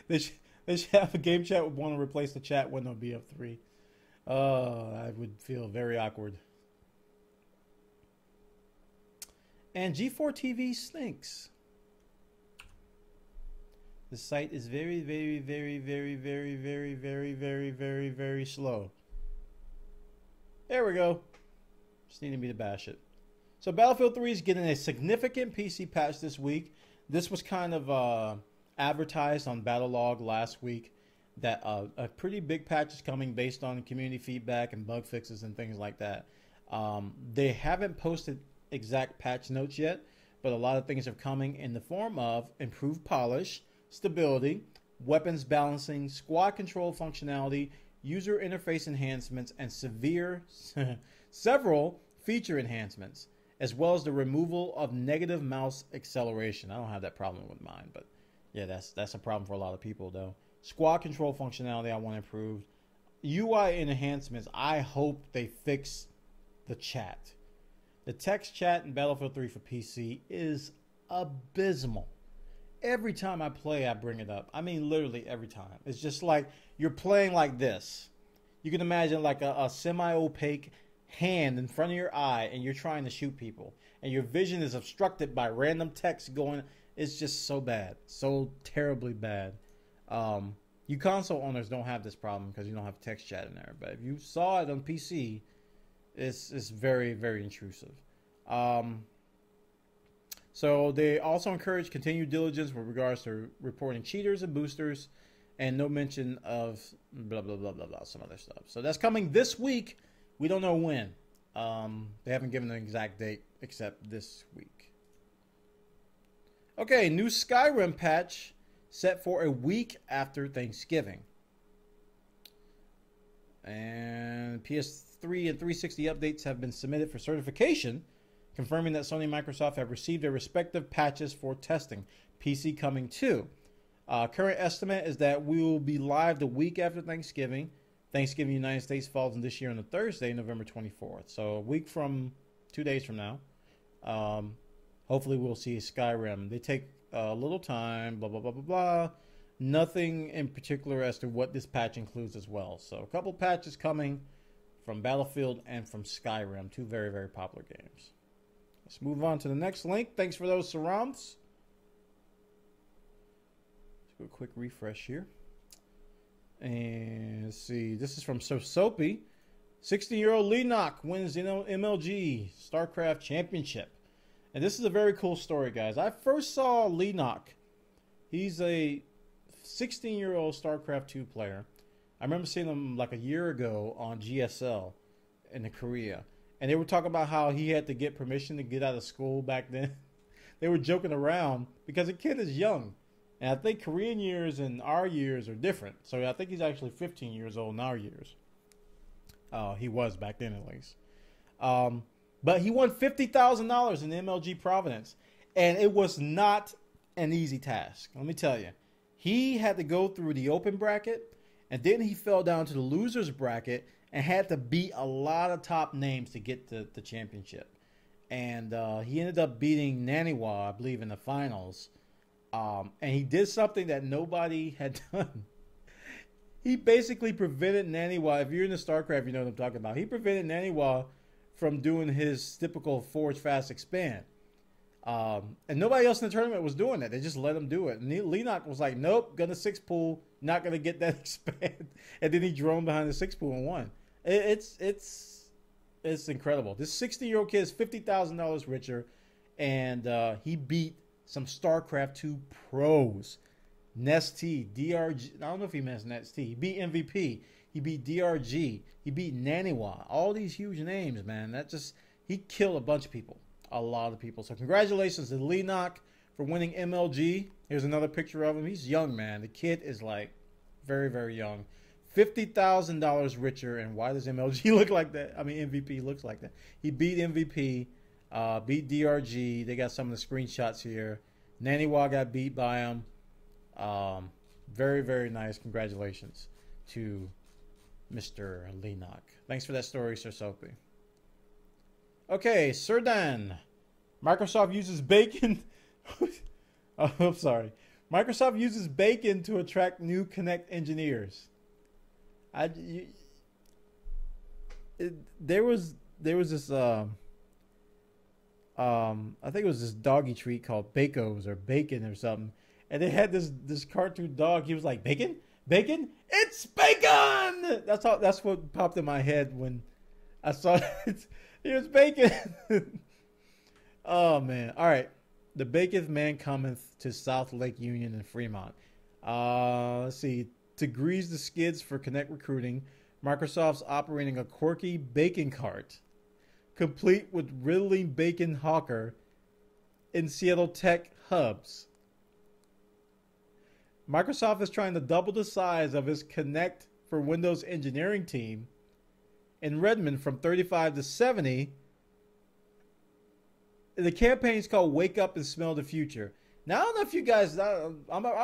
They should have a game chat with Bwana replace the chat window of BF3. I would feel very awkward. And G4 TV stinks. The site is very slow. There we go. Just needed me to bash it. So Battlefield 3 is getting a significant PC patch this week. This was kind of advertised on Battlelog last week that a pretty big patch is coming based on community feedback and bug fixes and things like that. They haven't posted exact patch notes yet, but a lot of things are coming in the form of improved polish, stability, weapons balancing, squad control functionality, user interface enhancements, and several feature enhancements, as well as the removal of negative mouse acceleration. I don't have that problem with mine, but yeah, that's a problem for a lot of people though. Squad control functionality I want improved. UI enhancements, I hope they fix the chat. The text chat in Battlefield 3 for PC is abysmal. Every time I play, I bring it up. I mean, literally every time. It's just like you're playing like this. You can imagine like a semi-opaque hand in front of your eye and you're trying to shoot people. And your vision is obstructed by random text going. It's just so bad. So terribly bad. You console owners don't have this problem because you don't have text chat in there. But if you saw it on PC, it's very intrusive. So they also encourage continued diligence with regards to reporting cheaters and boosters, and no mention of blah blah blah blah blah, some other stuff. So that's coming this week. We don't know when. They haven't given an exact date except this week. Okay, new Skyrim patch set for a week after Thanksgiving. And PS3 and 360 updates have been submitted for certification, confirming that Sony and Microsoft have received their respective patches for testing. PC coming too. Current estimate is that we will be live the week after Thanksgiving. Thanksgiving in the United States falls in this year on a Thursday, November 24th. So a week from 2 days from now. Hopefully we'll see Skyrim. They take a little time, blah, blah, blah, blah, blah. Nothing in particular as to what this patch includes as well. So a couple patches coming from Battlefield and from Skyrim. Two very popular games. Let's move on to the next link. Thanks for those surrounds. Let's do a quick refresh here. And let's see. This is from Soapy. 16-year-old Runic wins the MLG StarCraft Championship. And this is a very cool story, guys. I first saw Runic. He's a 16-year-old StarCraft 2 player. I remember seeing him like a year ago on GSL in Korea. And they were talking about how he had to get permission to get out of school back then. They were joking around because the kid is young. And I think Korean years and our years are different. So I think he's actually 15 years old in our years. He was back then at least. But he won $50,000 in MLG Providence. And it was not an easy task. Let me tell you. He had to go through the open bracket. And then he fell down to the losers bracket and had to beat a lot of top names to get to the championship. And he ended up beating Naniwa, I believe, in the finals. And he did something that nobody had done. He basically prevented Naniwa, if you're into StarCraft, you know what I'm talking about. He prevented Naniwa from doing his typical Forge Fast Expand. And nobody else in the tournament was doing that. They just let him do it. And Runic was like, nope, gonna 6-pool, not going to get that expand. And then he droned behind the 6-pool and won. It's It's incredible. This 60-year-old kid is $50,000 richer, and he beat some StarCraft 2 pros. Nesty, DRG. I don't know if he meant Nesty. He beat MVP. He beat DRG. He beat Naniwa. All these huge names, man. He killed a bunch of people. A lot of people. So congratulations to Runic for winning MLG. Here's another picture of him. He's young, man. The kid is like very, very young. $50,000 richer. And why does MLG look like that? I mean, MVP looks like that. He beat MVP, beat DRG. They got some of the screenshots here. Naniwa got beat by him. Very, very nice. Congratulations to Mr. Runic. Thanks for that story, Sir Soapy. Okay, Sir Dan. Microsoft uses bacon. Oh, I'm sorry. Microsoft uses bacon to attract new Connect engineers. There was this I think it was this doggy treat called Bacos or Bacon or something, and they had this cartoon dog. He was like, bacon, bacon, it's bacon. That's what popped in my head when I saw it. It was bacon. Oh man! All right, the baketh man cometh to South Lake Union and Fremont. Let's see. To grease the skids for Connect recruiting, Microsoft's operating a quirky bacon cart, complete with riddling bacon hawker in Seattle tech hubs. Microsoft is trying to double the size of its Connect for Windows engineering team in Redmond from 35 to 70. The campaign is called Wake Up and Smell the Future. Now, I don't know if you guys, I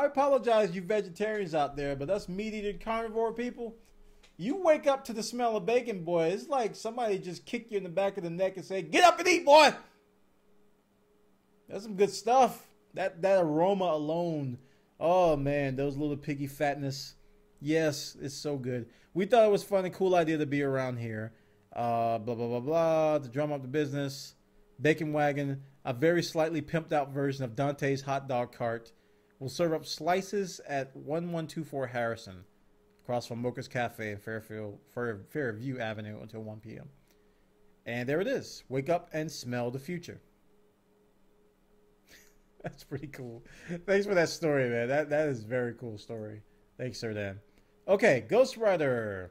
apologize, you vegetarians out there, but us meat-eating carnivore people, you wake up to the smell of bacon, boy. It's like somebody just kick you in the back of the neck and say, get up and eat, boy. That's some good stuff. That aroma alone. Oh, man, those little piggy fatness. Yes, it's so good. We thought it was a fun and cool idea to be around here. Blah, blah, blah, blah, to drum up the business. Bacon Wagon, a very slightly pimped out version of Dante's hot dog cart, will serve up slices at 1124 Harrison, across from Mocha's Cafe in Fairview Avenue until 1 p.m. And there it is. Wake up and smell the future. That's pretty cool. Thanks for that story, man. That is a very cool story. Thanks, Sir Dan. Okay, Ghost Rider.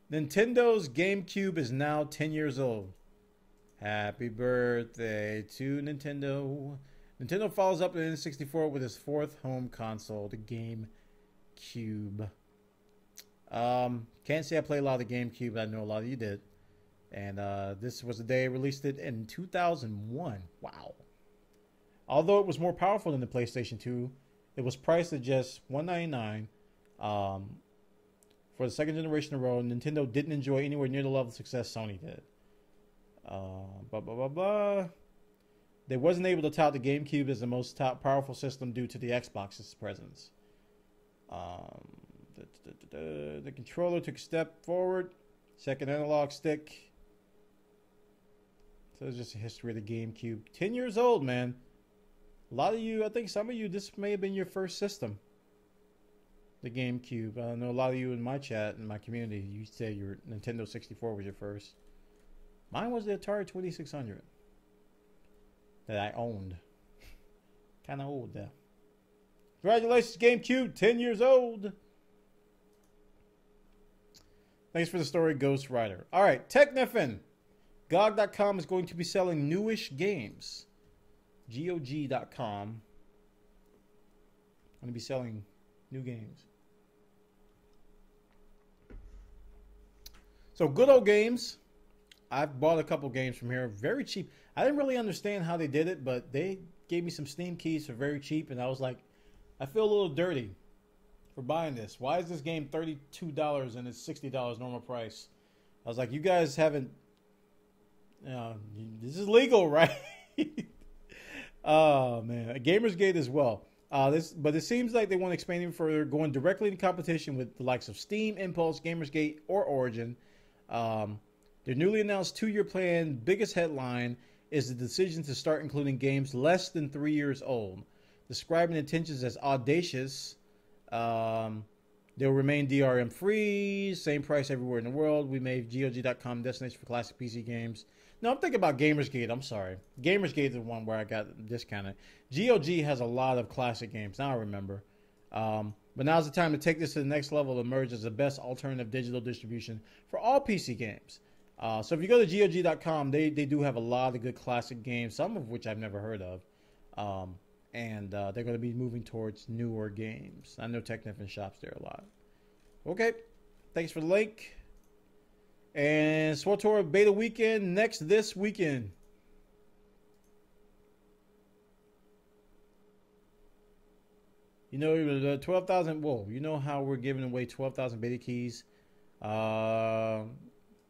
Nintendo's GameCube is now 10 years old. Happy birthday to Nintendo. Nintendo follows up the N64 with its fourth home console, the GameCube. Can't say I played a lot of the GameCube, but I know a lot of you did. And this was the day it released it in 2001. Wow. Although it was more powerful than the PlayStation 2, it was priced at just $199. For the second generation in a row, Nintendo didn't enjoy anywhere near the level of success Sony did. They wasn't able to tout the GameCube as the most powerful system due to the Xbox's presence. The controller took a step forward. Second analog stick. So it's just a history of the GameCube. 10 years old, man. A lot of you, I think some of you, this may have been your first system. The GameCube. I know a lot of you in my chat, in my community, you say your Nintendo 64 was your first. Mine was the Atari 2600 that I owned. Kind of old there. Congratulations, GameCube, 10 years old. Thanks for the story, Ghost Rider. All right, Techniffin. GOG.com is going to be selling newish games. GOG.com. Going to be selling new games. So, Good Old Games. I've bought a couple games from here, very cheap. I didn't really understand how they did it, but they gave me some Steam keys for very cheap, and I was like, I feel a little dirty for buying this. Why is this game $32 and it's $60 normal price? I was like, you guys haven't, this is legal, right? Oh, man. Gamersgate as well. But it seems like they want to expand even further, going directly into competition with the likes of Steam, Impulse, Gamersgate, or Origin. Their newly announced 2-year plan biggest headline is the decision to start including games less than 3 years old. Describing intentions as audacious, They'll remain DRM free, same price everywhere in the world. We made GOG.com destination for classic PC games. No, I'm thinking about Gamersgate. I'm sorry. Gamersgate is the one where I got discounted. GOG has a lot of classic games. Now I remember. But now's the time to take this to the next level to emerge as the best alternative digital distribution for all PC games. So if you go to GOG.com, they do have a lot of good classic games, some of which I've never heard of. And they're going to be moving towards newer games. I know Technifin shops there a lot. Okay. Thanks for the link. And SWTOR Beta Weekend this weekend. You know, the 12,000. Whoa, you know how we're giving away 12,000 beta keys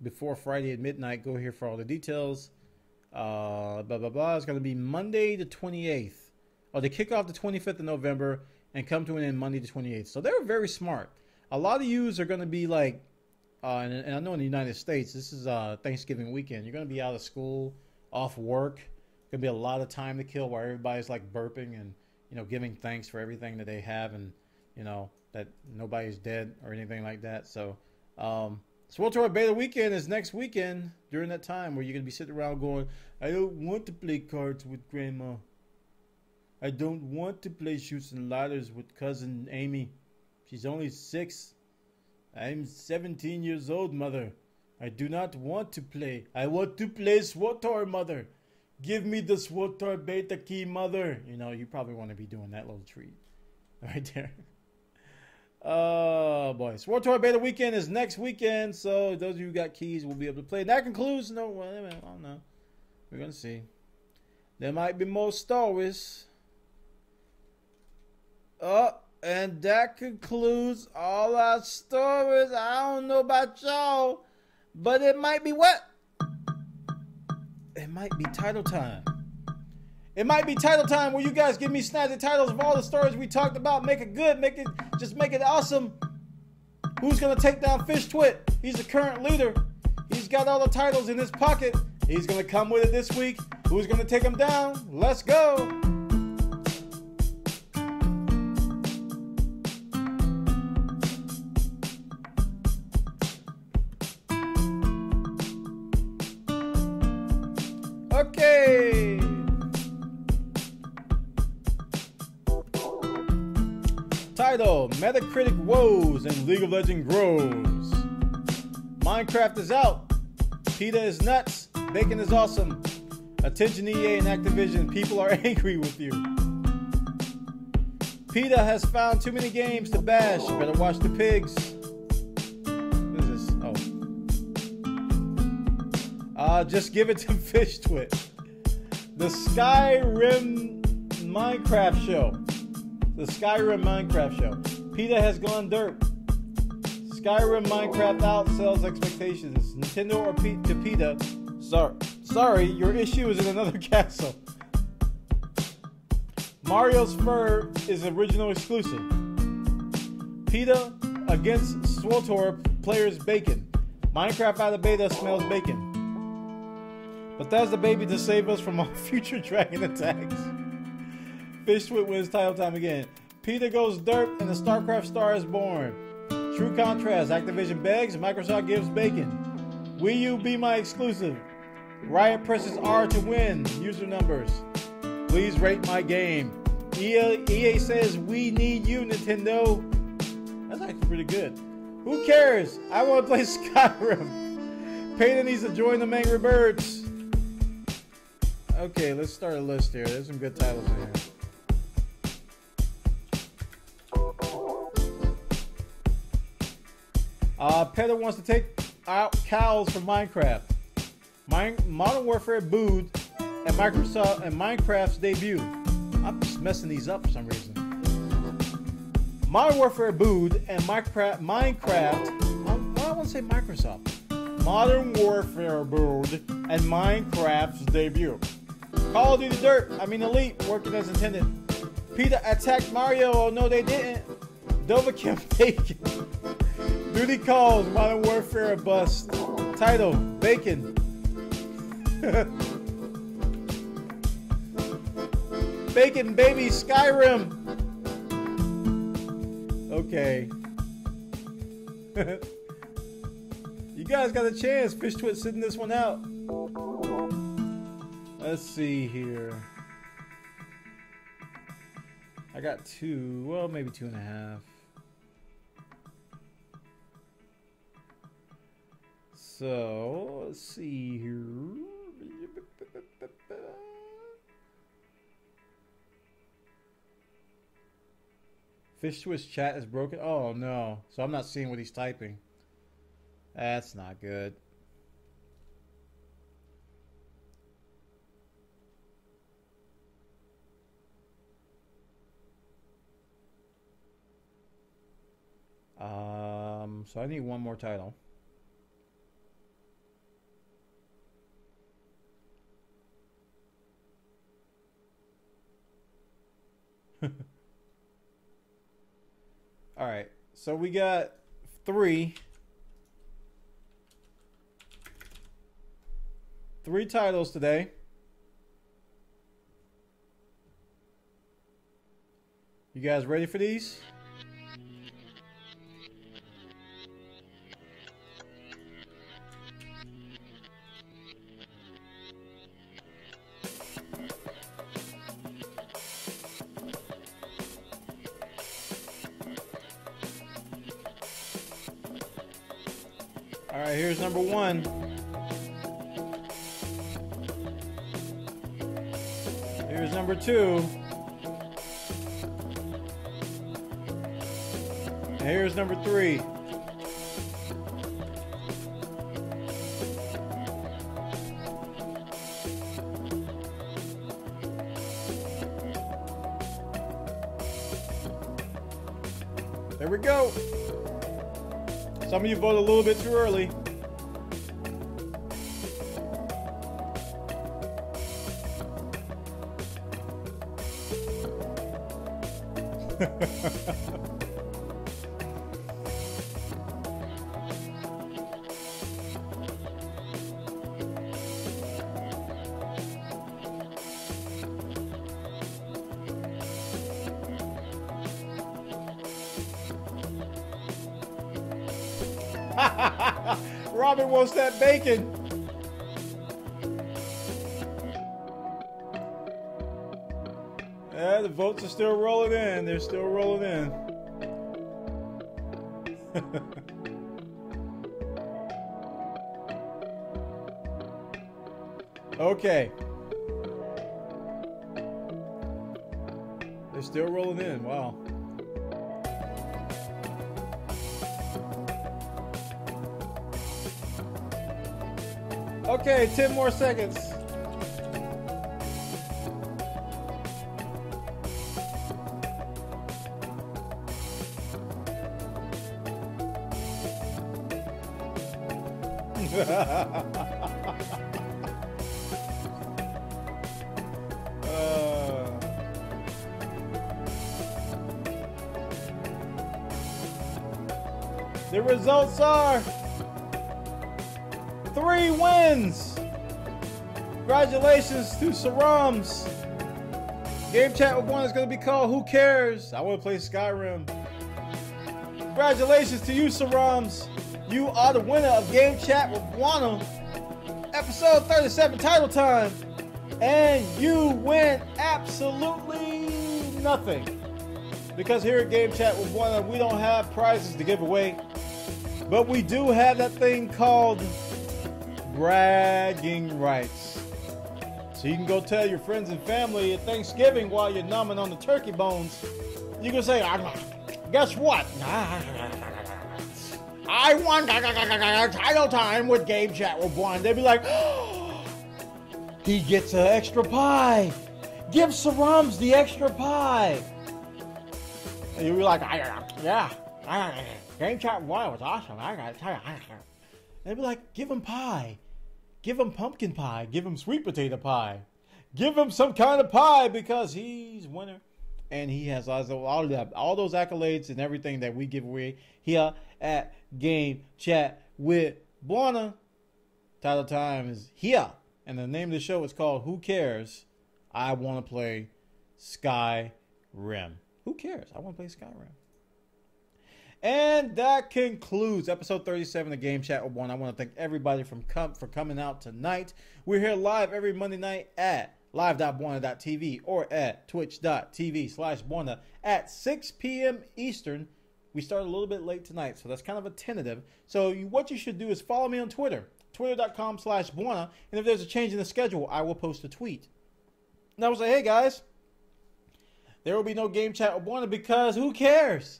before Friday at midnight. Go here for all the details. Blah, blah, blah. It's going to be Monday the 28th. Oh, they kick off the 25th of November and come to an end Monday the 28th. So they're very smart. A lot of yous are going to be like, and I know in the United States, this is Thanksgiving weekend. You're going to be out of school, off work. Going to be a lot of time to kill while everybody's like burping and, you know, giving thanks for everything that they have and, you know, that nobody's dead or anything like that. So, SWTOR Beta Weekend is next weekend during that time where you're going to be sitting around going, I don't want to play cards with Grandma. I don't want to play Chutes and Ladders with Cousin Amy. She's only 6. I'm 17 years old, Mother. I do not want to play. I want to play SWTOR, Mother. Give me the SWTOR Beta key, Mother. You know, you probably want to be doing that little treat right there. Oh, boy. SWTOR Beta Weekend is next weekend, so those of you who got keys will be able to play. And that concludes... No, wait a minute. I don't know. We're going to see. There might be more stories. Oh, and that concludes all our stories. I don't know about y'all, but it might be what? It might be title time. It might be title time where you guys give me snazzy titles of all the stories we talked about. Make it good. Make it awesome. Who's going to take down Fish Twit? He's the current leader. He's got all the titles in his pocket. He's going to come with it this week. Who's going to take him down? Let's go. Okay. Title: Metacritic woes and League of Legends grows. Minecraft is out. PETA is nuts. Bacon is awesome. Attention EA and Activision. People are angry with you. PETA has found too many games to bash. Better watch the pigs. What is this? Oh. Just give it to Fish Twit. The Skyrim Minecraft show. The Skyrim Minecraft show. PETA has gone dirt. Skyrim Minecraft outsells expectations. Nintendo or to PETA. Sorry, your issue is in another castle. Mario's Fur is original exclusive. PETA against SWTOR players bacon. Minecraft out of beta smells bacon. Bethesda baby to save us from all future dragon attacks. Fish Twit wins title time again. PETA goes dirt and the StarCraft star is born. True contrast. Activision begs, Microsoft gives bacon. Wii U be my exclusive. Riot presses R to win. User numbers. Please rate my game. EA says we need you, Nintendo. That's actually pretty good. Who cares? I want to play Skyrim. PETA needs to join the Angry Birds. Okay, let's start a list here. There's some good titles in here. PETA wants to take out cows from Minecraft. Modern Warfare booed at Microsoft and Minecraft's debut. I'm just messing these up for some reason. Modern Warfare booed and Minecraft. I want to say Microsoft. Modern Warfare booed and Minecraft's debut. Call of Duty Elite working as intended. PETA attacked Mario. Oh no, they didn't. Dovahkill Bacon. Duty calls. Modern Warfare bust. Title: Bacon. Bacon baby Skyrim. Okay. You guys got a chance. Fish Twit sitting this one out. Let's see here. I got 2. Well, maybe 2.5. So, let's see here. Fish Twist chat is broken. Oh no. So I'm not seeing what he's typing. That's not good. So I need one more title. All right, so we got 3 titles today. You guys ready for these? All right, here's number 1. Here's number 2. And here's number 3. There we go. Some of you voted a little bit too early. Robin wants that bacon. Yeah, the votes are still rolling in. They're still rolling in. Okay. They're still rolling in. Wow. Okay, 10 more seconds. The results are 3 wins. Congratulations to Sarams. Game Chat with Bwana is going to be called Who Cares? I want to play Skyrim. Congratulations to you, Sarams. You are the winner of Game Chat with Bwana, episode 37, title time. And you win absolutely nothing. Because here at Game Chat with Bwana, we don't have prizes to give away. But we do have that thing called bragging rights. So you can go tell your friends and family at Thanksgiving while you're numbing on the turkey bones. You can say, guess what? I won title time with Game Chat with Bwana. They'd be like, oh, he gets an extra pie. Give Sarams the extra pie. And you'll be like, yeah, Game Chat with Bwana was awesome. I gotta tell you. And they'd be like, give him pie. Give him pumpkin pie. Give him sweet potato pie. Give him some kind of pie because he's winner. And he has all those accolades and everything that we give away here at Game Chat with Bwana. Title time is here. And the name of the show is called Who Cares? I Want to Play Skyrim. Who cares? I want to play Skyrim. And that concludes episode 37 of Game Chat with Bwana. I want to thank everybody for coming out tonight. We're here live every Monday night at live.bwana.tv or at twitch.tv/Bwana at 6 p.m. Eastern. We started a little bit late tonight, so that's kind of a tentative. So what you should do is follow me on Twitter, twitter.com/Bwana. And if there's a change in the schedule, I will post a tweet. And I will say, hey guys, there will be no Game Chat with Bwana because who cares?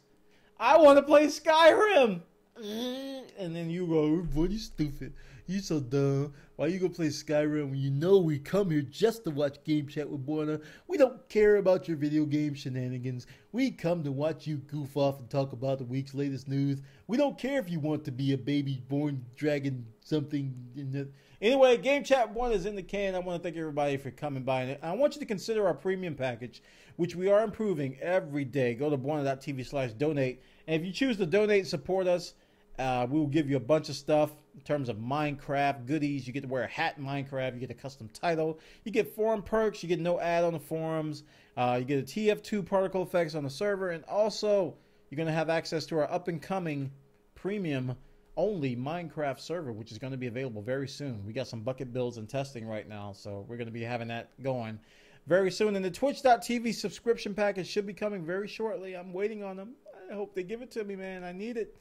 I want to play Skyrim. And then you go, what, you stupid. You so dumb. Why you gonna play Skyrim when you know we come here just to watch Game Chat with Bwana? We don't care about your video game shenanigans. We come to watch you goof off and talk about the week's latest news. We don't care if you want to be a baby born dragon something. Anyway, Game Chat with Bwana is in the can. I want to thank everybody for coming by. And I want you to consider our premium package, which we are improving every day. Go to bwana.tv/donate. And if you choose to donate and support us, we will give you a bunch of stuff in terms of Minecraft goodies. You get to wear a hat in Minecraft. You get a custom title. You get forum perks. You get no ad on the forums. You get a TF2 particle effects on the server. And also, you're going to have access to our up-and-coming premium-only Minecraft server, which is going to be available very soon. We got some bucket builds and testing right now, so we're going to be having that going very soon. And the twitch.tv subscription package should be coming very shortly. I'm waiting on them. I hope they give it to me, man. I need it.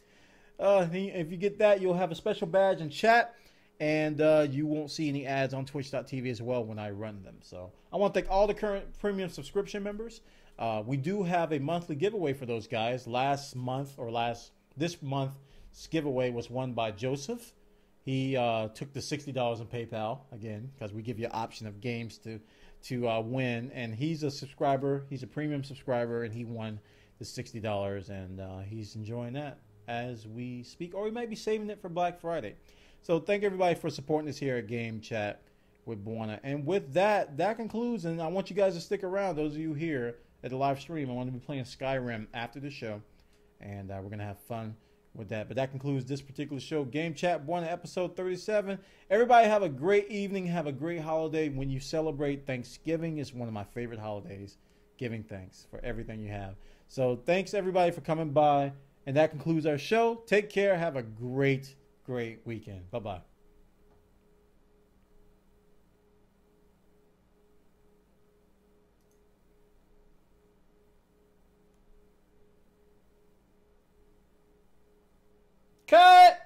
If you get that, you'll have a special badge in chat, and you won't see any ads on twitch.tv as well when I run them. So I want to thank all the current premium subscription members. We do have a monthly giveaway for those guys. This month's giveaway was won by Joseph. He took the $60 in PayPal, again, because we give you an option of games to win. And he's a subscriber. He's a premium subscriber, and he won the $60, and he's enjoying that as we speak, or we might be saving it for Black Friday. So thank everybody for supporting us here at Game Chat with Bwana. And with that, that concludes, and I want you guys to stick around, those of you here at the live stream. I want to be playing Skyrim after the show, and we're going to have fun with that. But that concludes this particular show, Game Chat Bwana, episode 37. Everybody have a great evening, have a great holiday. When you celebrate Thanksgiving, it's one of my favorite holidays, giving thanks for everything you have. So thanks everybody for coming by. And that concludes our show. Take care. Have a great, great weekend. Bye-bye. Cut!